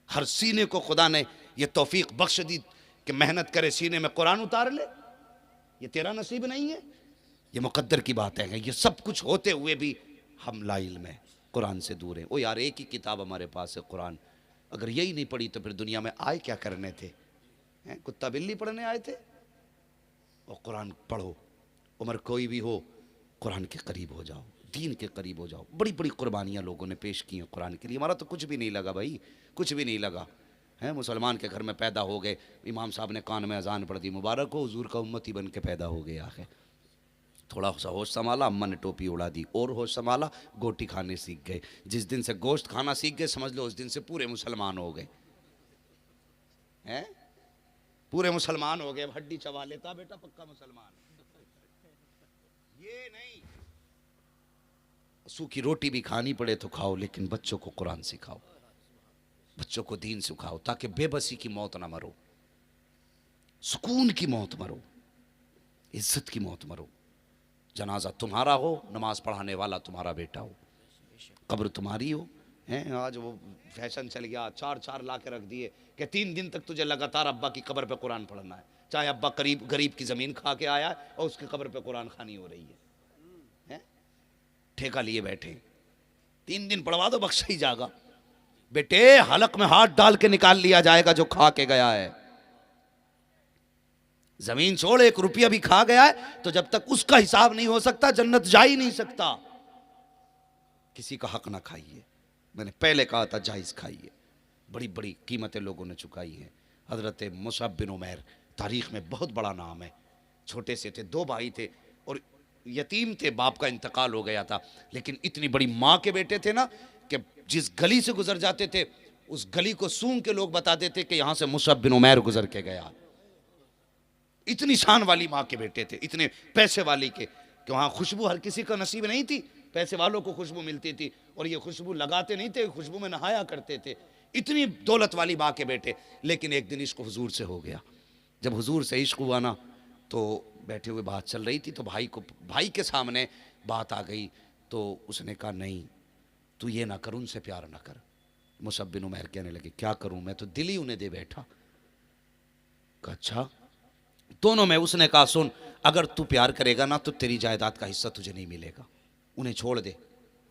हर सीने को खुदा ने ये तौफीक बख्श दी कि मेहनत करे, सीने में कुरान उतार ले। ये तेरा नसीब नहीं है, ये मुकद्दर की बात है। ये सब कुछ होते हुए भी हम लाइल में कुरान से दूर हैं। ओ यार, एक ही किताब हमारे पास है कुरान। अगर यही नहीं पढ़ी तो फिर दुनिया में आए क्या करने थे? कुत्ता बिल्ली पढ़ने आए थे? और कुरान पढ़ो, उम्र कोई भी हो, कुरान के करीब हो जाओ, दीन के करीब हो जाओ। बड़ी बड़ी कुर्बानियाँ लोगों ने पेश की हैं कुरान के लिए। हमारा तो कुछ भी नहीं लगा भाई, कुछ भी नहीं लगा है। मुसलमान के घर में पैदा हो गए, इमाम साहब ने कान में अजान पढ़ दी, मुबारक हो, हुजूर का उम्मती बन के पैदा हो गया है। थोड़ा सा होश संभाला, अम्मा ने टोपी उड़ा दी, और होश संभाला, गोटी खाने सीख गए। जिस दिन से गोश्त खाना सीख गए, समझ लो उस दिन से पूरे मुसलमान हो गए हैं, पूरे मुसलमान हो गए। हड्डी चबा लेता बेटा, पक्का मुसलमान। ये नहीं, सूखी रोटी भी खानी पड़े तो खाओ, लेकिन बच्चों को कुरान सिखाओ, बच्चों को दीन सिखाओ, ताकि बेबसी की मौत ना मरो, सुकून की मौत मरो, इज्जत की मौत मरो। जनाजा तुम्हारा हो, नमाज पढ़ाने वाला तुम्हारा बेटा हो, कब्र तुम्हारी हो। हैं आज वो फैशन चल गया, 4 ला के रख दिए कि 3 दिन तक तुझे लगातार अब्बा की कब्र पे कुरान पढ़ना है। चाहे अब्बा गरीब की ज़मीन खा के आया है और उसकी कब्र पे कुरान खानी हो रही है। ठेका लिए बैठे, 3 दिन पढ़वा दो, बख्शा ही जाएगा। बेटे, हलक में हाथ डाल के निकाल लिया जाएगा जो खा के गया है। जमीन छोड़, 1 रुपया भी खा गया है तो जब तक उसका हिसाब नहीं हो सकता, जन्नत जा ही नहीं सकता। किसी का हक ना खाइए, मैंने पहले कहा था, जायज़ खाइए। बड़ी बड़ी कीमतें लोगों ने चुकाई हैं। हज़रत मुसअब बिन उमैर तारीख़ में बहुत बड़ा नाम है। छोटे से थे, 2 भाई थे और यतीम थे, बाप का इंतकाल हो गया था। लेकिन इतनी बड़ी माँ के बेटे थे ना कि जिस गली से गुजर जाते थे उस गली को सूंघ के लोग बताते थे कि यहाँ से मुसअब बिन उमैर गुजर के गया। इतनी शान वाली माँ के बेटे थे, इतने पैसे वाली के कि वहाँ खुशबू हर किसी का नसीब नहीं थी। पैसे वालों को खुशबू मिलती थी और ये खुशबू लगाते नहीं थे, खुशबू में नहाया करते थे। इतनी दौलत वाली माँ के बेटे। लेकिन एक दिन इश्क हुजूर से हो गया। जब हुजूर से इश्क हुआ ना, तो बैठे हुए बात चल रही थी, तो भाई के सामने बात आ गई। तो उसने कहा, नहीं तू ये ना कर, उनसे प्यार ना कर। मुसअब बिन उमैर कहने लगे, क्या करूं, मैं तो दिल ही उन्हें दे बैठा। अच्छा, दोनों में उसने कहा, सुन, अगर तू प्यार करेगा ना तो तेरी जायदाद का हिस्सा तुझे नहीं मिलेगा, उन्हें छोड़ दे,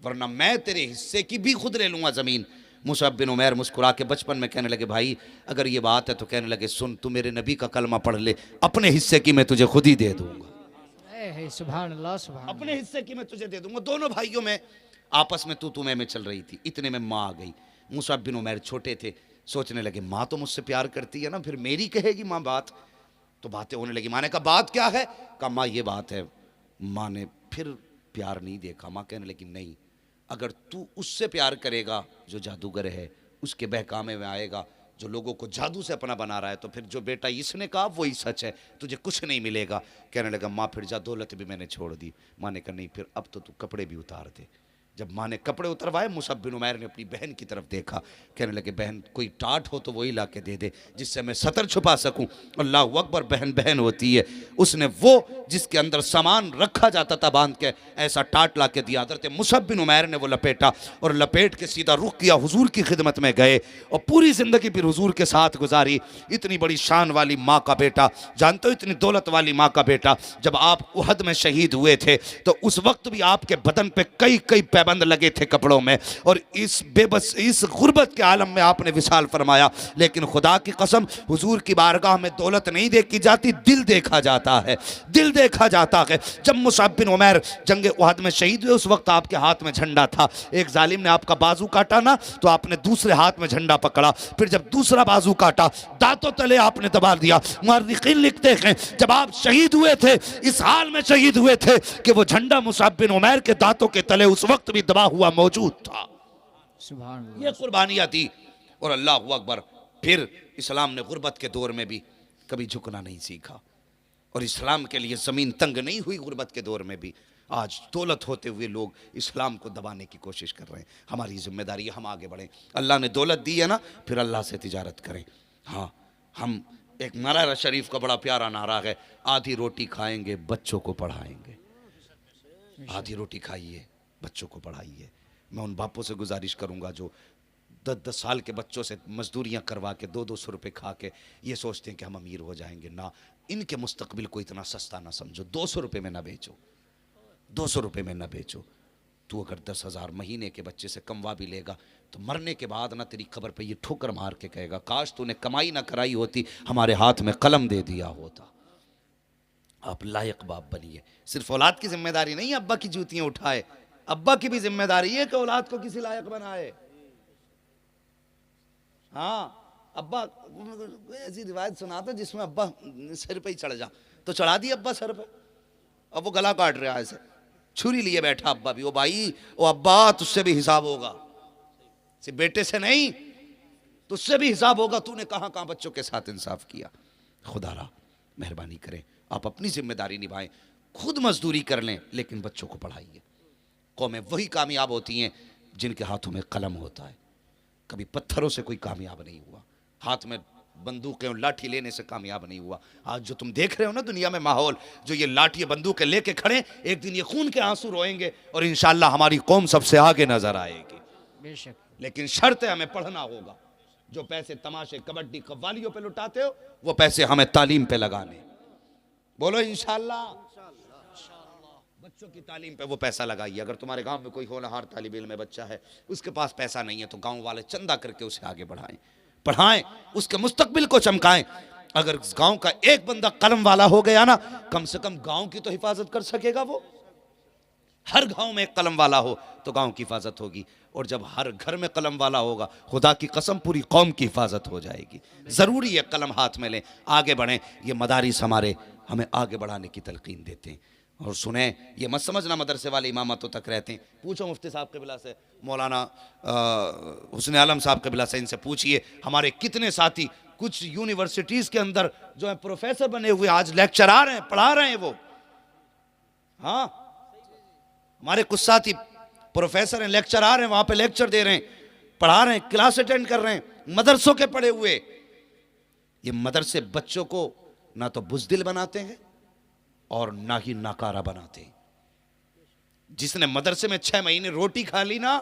वरना मैं तेरे हिस्से की भी खुद ले लूंगा ज़मीन। मुसअब बिन उमैर मुस्कुरा के बचपन में कहने लगे, भाई अगर ये बात है तो कहने लगे, सुन, तू मेरे नबी का कलमा पढ़ ले, अपने हिस्से की मैं तुझे खुद ही दे दूंगा। सुभान अल्लाह, सुभान अल्लाह। अपने हिस्से की मैं तुझे दे दूंगा। दोनों भाइयों में आपस में तू मैं चल रही थी। इतने में माँ आ गई। मुसअब बिन उमैर छोटे थे, सोचने लगे, माँ तो मुझसे प्यार करती है ना, फिर मेरी कहेगी माँ बात। तो बातें होने लगी। माँ ने कहा, बात क्या है? कहा, माँ ये बात है। माँ ने फिर प्यार नहीं देखा। माँ कहने लगी, नहीं, अगर तू उससे प्यार करेगा जो जादूगर है, उसके बहकामे में आएगा, जो लोगों को जादू से अपना बना रहा है, तो फिर जो बेटा इसने कहा वही सच है, तुझे कुछ नहीं मिलेगा। कहने लगा, माँ फिर जा, दौलत भी मैंने छोड़ दी। माँ ने कहा, नहीं, फिर अब तो तू कपड़े भी उतार दे। जब माँ ने कपड़े उतरवाए, मुसअब बिन उमैर ने अपनी बहन की तरफ देखा। कहने लगे, बहन कोई टाट हो तो वही ला के दे दे जिससे मैं सतर छुपा सकूं। अल्लाह अकबर, बहन बहन होती है। उसने वो जिसके अंदर सामान रखा जाता था बांध के, ऐसा टाट ला के दिया। हज़रत मुसअब बिन उमैर ने वो लपेटा और लपेट के सीधा रुख किया, हुजूर की खिदमत में गए और पूरी ज़िंदगी फिर हुजूर के साथ गुजारी। इतनी बड़ी शान वाली माँ का बेटा, जानते हो इतनी दौलत वाली माँ का बेटा, जब आप उहद में शहीद हुए थे तो उस वक्त भी आपके बदन पे कई कई पैबंद लगे थे कपड़ों में, और इस बेबस इस गुर्बत के आलम में आपने विसाल फरमाया। लेकिन खुदा की कसम, हुजूर की बारगाह में दौलत नहीं देखी जाती, दिल देखा जाता है, दिल देखा जाता है। जब मुसअब बिन उमैर जंग उहद में शहीद हुए, उस वक्त आपके हाथ में झंडा था। एक जालिम ने आपका बाजू काटा ना, तो आपने दूसरे हाथ में झंडा पकड़ा, फिर जब दूसरा बाजू काटा, दांतों तले आपने दबा दिया। मुअर्रिखीन लिखते हैं जब आप शहीद हुए थे, इस हाल में शहीद हुए थे कि वो झंडा मुसअब बिन उमैर के दांतों के तले उस वक्त भी दबा हुआ मौजूद था। सुभान अल्लाह। ये कुर्बानियां थी। और अल्लाह अकबर, फिर इस्लाम ने गुर्बत के दौर में भी कभी झुकना नहीं सीखा, और इस्लाम के लिए ज़मीन तंग नहीं हुई गुर्बत के दौर में भी। आज दौलत होते हुए लोग इस्लाम को दबाने की कोशिश कर रहे हैं। हमारी जिम्मेदारी है हम आगे बढ़ें। अल्लाह ने दौलत दी है ना, फिर अल्लाह से तिजारत करें। हाँ, हम एक मरारा शरीफ का बड़ा प्यारा नारा है, आधी रोटी खाएंगे बच्चों को पढ़ाएंगे। आधी रोटी खाइए, बच्चों को पढ़ाइए। मैं उन बापों से गुजारिश करूंगा जो 10-10 साल के बच्चों से मजदूरियां करवा के 200-200 रुपये खा के ये सोचते हैं कि हम अमीर हो जाएंगे। ना, इनके मुस्तकबिल को इतना सस्ता ना समझो। 200 रुपये में ना बेचो, 200 रुपये में ना बेचो। तू अगर 10,000 महीने के बच्चे से कमवा भी लेगा तो मरने के बाद ना तेरी खबर पे ये ठोकर मार के कहेगा, काश तूने कमाई ना कराई होती, हमारे हाथ में कलम दे दिया होता। आप लायक बाप बनिए। सिर्फ औलाद की जिम्मेदारी नहीं अब्बा की जूतियां उठाए, अब्बा की भी जिम्मेदारी है कि औलाद को किसी लायक बनाए। हाँ, अब्बा ऐसी रिवायत सुनाता जिसमें अब्बा सिर पे ही चढ़ जा, तो चढ़ा दी अब्बा सर पे, अब वो गला काट रहा है ऐसे, छुरी लिए बैठा अब्बा भी। ओ भाई, ओ अब्बा, तुझसे भी हिसाब होगा, सिर्फ बेटे से नहीं, तुझसे भी हिसाब होगा। तूने कहां कहां बच्चों के साथ इंसाफ किया। खुदारा मेहरबानी करें, आप अपनी जिम्मेदारी निभाएं, खुद मजदूरी कर लें, लेकिन बच्चों को पढ़ाइए। कौमें वही कामयाब होती हैं जिनके हाथों में कलम होता है। कभी पत्थरों से कोई कामयाब नहीं हुआ, हाथ में बंदूकें और लाठी लेने से कामयाब नहीं हुआ। आज जो तुम देख रहे हो ना दुनिया में माहौल, जो ये लाठी बंदूकें लेके खड़े, एक दिन ये खून के आंसू रोएंगे और इंशाअल्लाह हमारी कौम सबसे आगे नजर आएगी। बेशक। लेकिन शर्त है हमें पढ़ना होगा। जो पैसे तमाशे कबड्डी कव्वालियों पे लुटाते हो, वो पैसे हमें तालीम पे लगाने। बोलो इंशाअल्लाह। बच्चों की तालीम पे वो पैसा लगाइए। अगर तुम्हारे गांव में कोई होनहार तालिब इल्म में बच्चा है, उसके पास पैसा नहीं है, तो गांव वाले चंदा करके उसे आगे बढ़ाएं, पढ़ाएं, उसके मुस्तकबिल को चमकाएं। अगर गांव का एक बंदा कलम वाला हो गया ना, कम से कम गांव की तो हिफाजत कर सकेगा वो। हर गांव में एक कलम वाला हो तो गांव की हिफाजत होगी, और जब हर घर में कलम वाला होगा, खुदा की कसम पूरी कौम की हिफाजत हो जाएगी। जरूरी है कलम हाथ में लें, आगे बढ़ें। ये मदारिस हमारे हमें आगे बढ़ाने की तलकीन देते हैं। और सुने, ये मत समझना मदरसे वाले इमामतों तक रहते हैं। पूछो मुफ्ती साहब क़िबला से, मौलाना हुस्न आलम साहब क़िबला से, इनसे पूछिए हमारे कितने साथी कुछ यूनिवर्सिटीज़ के अंदर जो है प्रोफेसर बने हुए, आज लेक्चर आ रहे हैं, पढ़ा रहे हैं वो। हाँ, हमारे कुछ साथी प्रोफेसर हैं, लेक्चर आ रहे हैं, वहाँ पे लेक्चर दे रहे हैं, पढ़ा रहे हैं, क्लास अटेंड कर रहे हैं, मदरसों के पढ़े हुए। ये मदरसे बच्चों को ना तो बुज़दिल बनाते हैं और ना ही नाकारा बनाते हैं। जिसने मदरसे में 6 महीने रोटी खा ली ना,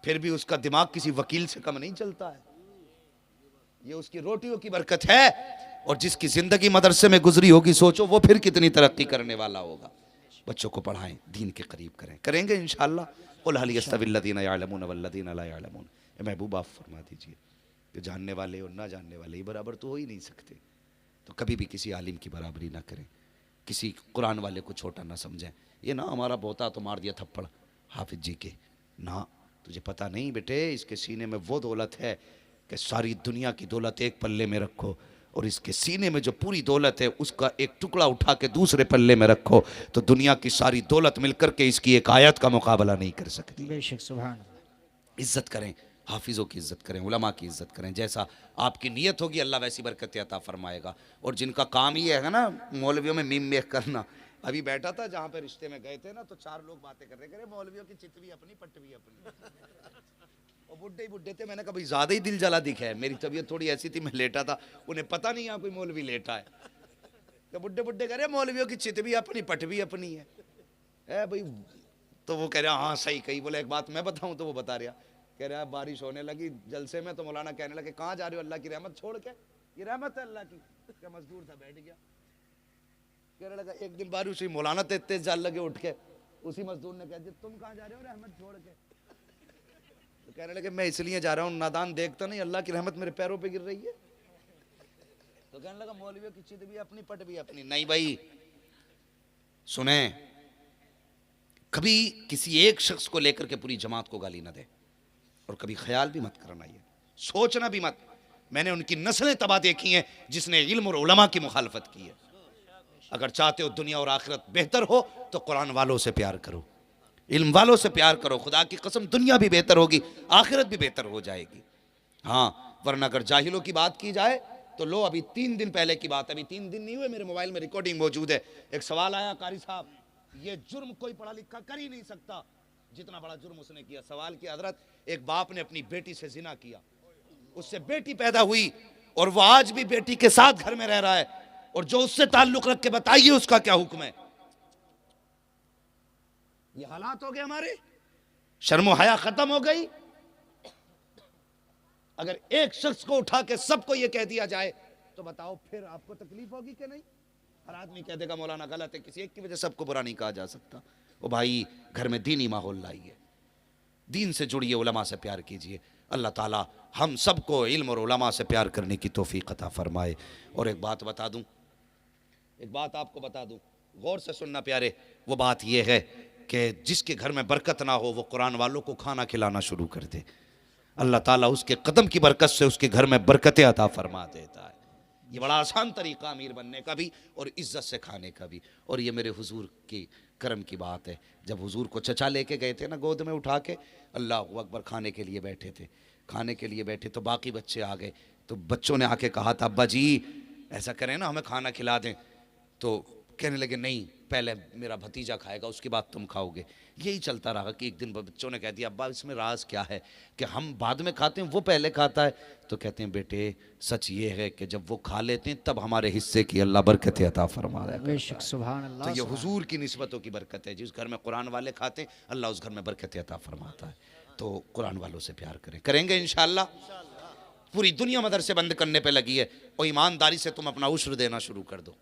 फिर भी उसका दिमाग किसी वकील से कम नहीं चलता है। ये उसकी रोटियों की बरकत है। और जिसकी जिंदगी मदरसे में गुजरी होगी, सोचो वो फिर कितनी तरक्की करने वाला होगा। बच्चों को पढ़ाएं, दीन के करीब करें, करेंगे इंशाअल्लाह। कुल हल यस्तविल्लज़ीना यअलमून वल्लज़ीना ला यअलमून। महबूब आप फरमा दीजिए कि जानने वाले और ना जानने वाले ये बराबर तो हो ही नहीं सकते। तो कभी भी किसी आलिम की बराबरी ना करें, किसी कुरान वाले को छोटा ना समझें। ये ना हमारा बोता तो मार दिया थप्पड़ हाफिज जी के, ना, तुझे पता नहीं बेटे, इसके सीने में वो दौलत है कि सारी दुनिया की दौलत एक पल्ले में रखो, और इसके सीने में जो पूरी दौलत है उसका एक टुकड़ा उठा के दूसरे पल्ले में रखो, तो दुनिया की सारी दौलत मिलकर के इसकी एक आयत का मुकाबला नहीं कर सकती। बेशक, सुभान। इज्जत करें, हाफिज़ों की इज्जत करें, उलमा की इज्जत करें। जैसा आपकी नीयत होगी अल्लाह वैसी बरकत अता फरमाएगा। और जिनका काम ही है ना मौलवियों में मीम मेख करना। अभी बैठा था जहाँ पे रिश्ते में गए थे ना, तो 4 लोग बातें कर रहे थे, मौलवियों की चित भी अपनी पट भी अपनी। और बुड्ढे ही बुड्ढे थे। मैंने कहा भाई ज़्यादा ही दिल जला दिखा है। मेरी तबीयत थोड़ी ऐसी थी, मैं लेटा था, उन्हें पता नहीं यहाँ कोई मौलवी लेटा है। कि बुड्ढे बुड्ढे कह रहे मौलवियों की चित भी अपनी पट भी अपनी है भाई। तो वो कह रहा हाँ सही कही। बोले एक बात मैं बताऊं, तो वो बता रहा, कह रहा बारिश होने लगी जलसे में, तो मौलाना कहने लगे कहाँ जा रहे हो अल्लाह की रहमत छोड़ के, ये रहमत है अल्लाह की। क्या मजदूर था बैठ गया, कहने लगा एक दिन बारिश हुई, मौलाना तेज तेज जाल लगे उठ के, उसी मजदूर ने कह दिया तुम कहाँ जा रहे हो रहमत छोड़ के। तो कहने लगे मैं इसलिए जा रहा हूँ, नादान देखता नहीं अल्लाह की रहमत मेरे पैरों पे गिर रही है। तो कहने लगा मौलवियों की चित भी अपनी पट भी अपनी। नहीं भाई सुने, कभी किसी एक शख्स को लेकर के पूरी जमात को गाली ना दे, और कभी ख्याल भी मत करना, ये सोचना भी मत। मैंने उनकी नस्लें तबाह देखी हैं जिसने इल्म और उलमा की मुखालफत की है। अगर चाहते हो दुनिया और आखिरत बेहतर हो तो कुरान वालों से प्यार करो, इल्म वालों से प्यार करो, खुदा की कसम दुनिया भी बेहतर होगी, आखिरत भी बेहतर हो जाएगी। हाँ, वरना अगर जाहिलों की बात की जाए तो लो, अभी 3 दिन पहले की बात है, अभी 3 दिन नहीं हुए, मेरे मोबाइल में रिकॉर्डिंग मौजूद है। एक सवाल आया, कारी साहब ये जुर्म कोई पढ़ा लिखा कर ही नहीं सकता जितना बड़ा जुर्म उसने किया। सवाल किया हजरत, एक बाप ने अपनी बेटी से जिना किया, उससे बेटी पैदा हुई और वो आज भी बेटी के साथ घर में रह रहा है, और जो उससे ताल्लुक रख के बताइए उसका क्या हुक्म है। ये हालात हो गए हमारे, शर्मो हया खत्म हो गई। अगर एक शख्स को उठा के सबको ये कह दिया जाए तो बताओ फिर आपको तकलीफ होगी कि नहीं। हर आदमी कह देगा मौलाना गलत है, किसी एक की वजह से सबको बुरा नहीं कहा जा सकता। ओ भाई घर में दीनी माहौल लाइए, दीन से जुड़िए, उलमा से प्यार कीजिए। अल्लाह ताला हम सबको इल्म और उलमा से प्यार करने की तौफीक अता फरमाए। और एक बात बता दूं, एक बात आपको बता दूं, गौर से सुनना प्यारे। वो बात यह है कि जिसके घर में बरकत ना हो वो कुरान वालों को खाना खिलाना शुरू कर दे, अल्लाह ताला उसके कदम की बरकत से उसके घर में बरकतें अता फरमा देता है। ये बड़ा आसान तरीका अमीर बनने का भी और इज्जत से खाने का भी। और ये मेरे हुजूर की करम की बात है, जब हुजूर को चचा लेके गए थे ना गोद में उठा के, अल्लाह अकबर, खाने के लिए बैठे थे, खाने के लिए बैठे तो बाकी बच्चे आ गए, तो बच्चों ने आके कहा था अब्बा जी ऐसा करें ना हमें खाना खिला दें। तो कहने लगे नहीं पहले मेरा भतीजा खाएगा उसके बाद तुम खाओगे। यही चलता रहा कि एक दिन बच्चों ने कह दिया अब्बा इसमें राज क्या है कि हम बाद में खाते हैं वो पहले खाता है। तो कहते हैं बेटे सच ये है कि जब वो खा लेते हैं तब हमारे हिस्से की अल्लाह बरकत अता फरमा रहा है। बेशक सुभान अल्लाह। तो ये हुजूर की निस्बतों की बरकत है, जिस घर में कुरान वाले खाते हैं अल्लाह उस घर में बरकत अता फरमाता है। तो कुरान वालों से प्यार करें, करेंगे इंशाअल्लाह। पूरी दुनिया मदरसे बंद करने पे लगी है, और ईमानदारी से तुम अपना उश्र देना शुरू कर दो,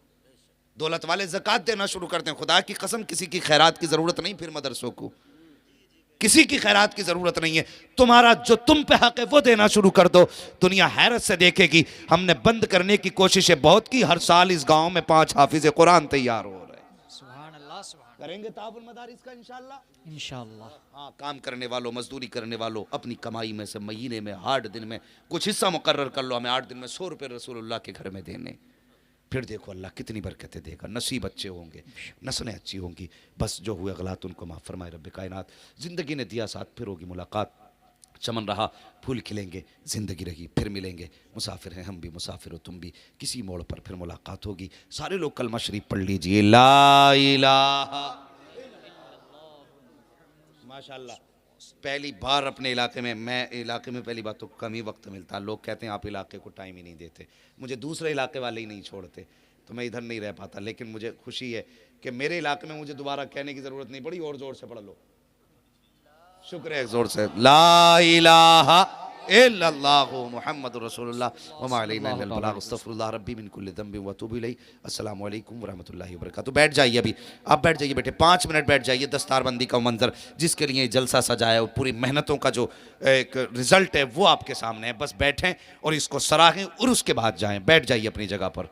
दौलत वाले ज़कात देना शुरू कर दें। खुदा की कसम किसी की खैरात की ज़रूरत नहीं, फिर मदरसों को किसी की खैरात की ज़रूरत नहीं है। तुम्हारा जो तुम पे हक है वो देना शुरू कर दो, दुनिया हैरत से देखेगी। हमने बंद करने की कोशिशें बहुत की, हर साल इस गांव में 5 हाफिज़ कुरान तैयार हो रहे हैं। सुभान अल्लाह सुभान। करेंगे ताबुल मदारिस का इंशाअल्लाह इंशाअल्लाह। हाँ, काम करने वालों, मजदूरी करने वालों, अपनी कमाई में से महीने में 8 दिन में कुछ हिस्सा मुकर्रर कर लो, हमें 8 दिन में 100 रुपये रसूलुल्लाह के घर में देने। फिर देखो अल्लाह कितनी बरकतें देगा, नसीब अच्छे होंगे, नस्लें अच्छी होंगी। बस जो हुए गलत उनको माफ़ फरमाए रब्बे कायनात। ज़िंदगी ने दिया साथ, फिर होगी मुलाकात, चमन रहा फूल खिलेंगे, ज़िंदगी रही फिर मिलेंगे। मुसाफिर हैं हम भी, मुसाफिर हो तुम भी, किसी मोड़ पर फिर मुलाकात होगी। सारे लोग कलमा शरीफ पढ़ लीजिए, ला इलाहा। माशाअल्लाह पहली बार अपने इलाके में, मैं इलाके में पहली बात तो कम ही वक्त मिलता, लोग कहते हैं आप इलाके को टाइम ही नहीं देते, मुझे दूसरे इलाके वाले ही नहीं छोड़ते, तो मैं इधर नहीं रह पाता। लेकिन मुझे खुशी है कि मेरे इलाके में मुझे दोबारा कहने की ज़रूरत नहीं पड़ी, और ज़ोर से पढ़ लो। शुक्र है, ज़ोर से ला इलाहा इल्लल्लाहु मुहम्मदुर रसूलुल्लाह व मा अलैना इल्लल बलाग अस्तगफिरुल्लाह रब्बी मिन कुल्लि ज़ंबि व अतूबु इलैहि। अस्सलामु अलैकुम व रहमतुल्लाहि व बरकातुहू। बैठ जाइए, अभी आप बैठ जाइए बेटे, 5 मिनट बैठ जाइए। दस्तारबंदी का मंजर जिसके लिए जलसा सजाया और पूरी मेहनतों का जो एक रिजल्ट है वो आपके सामने है। बस बैठें और इसको सराहें और उसके बाद जाएं। बैठ जाइए अपनी जगह पर।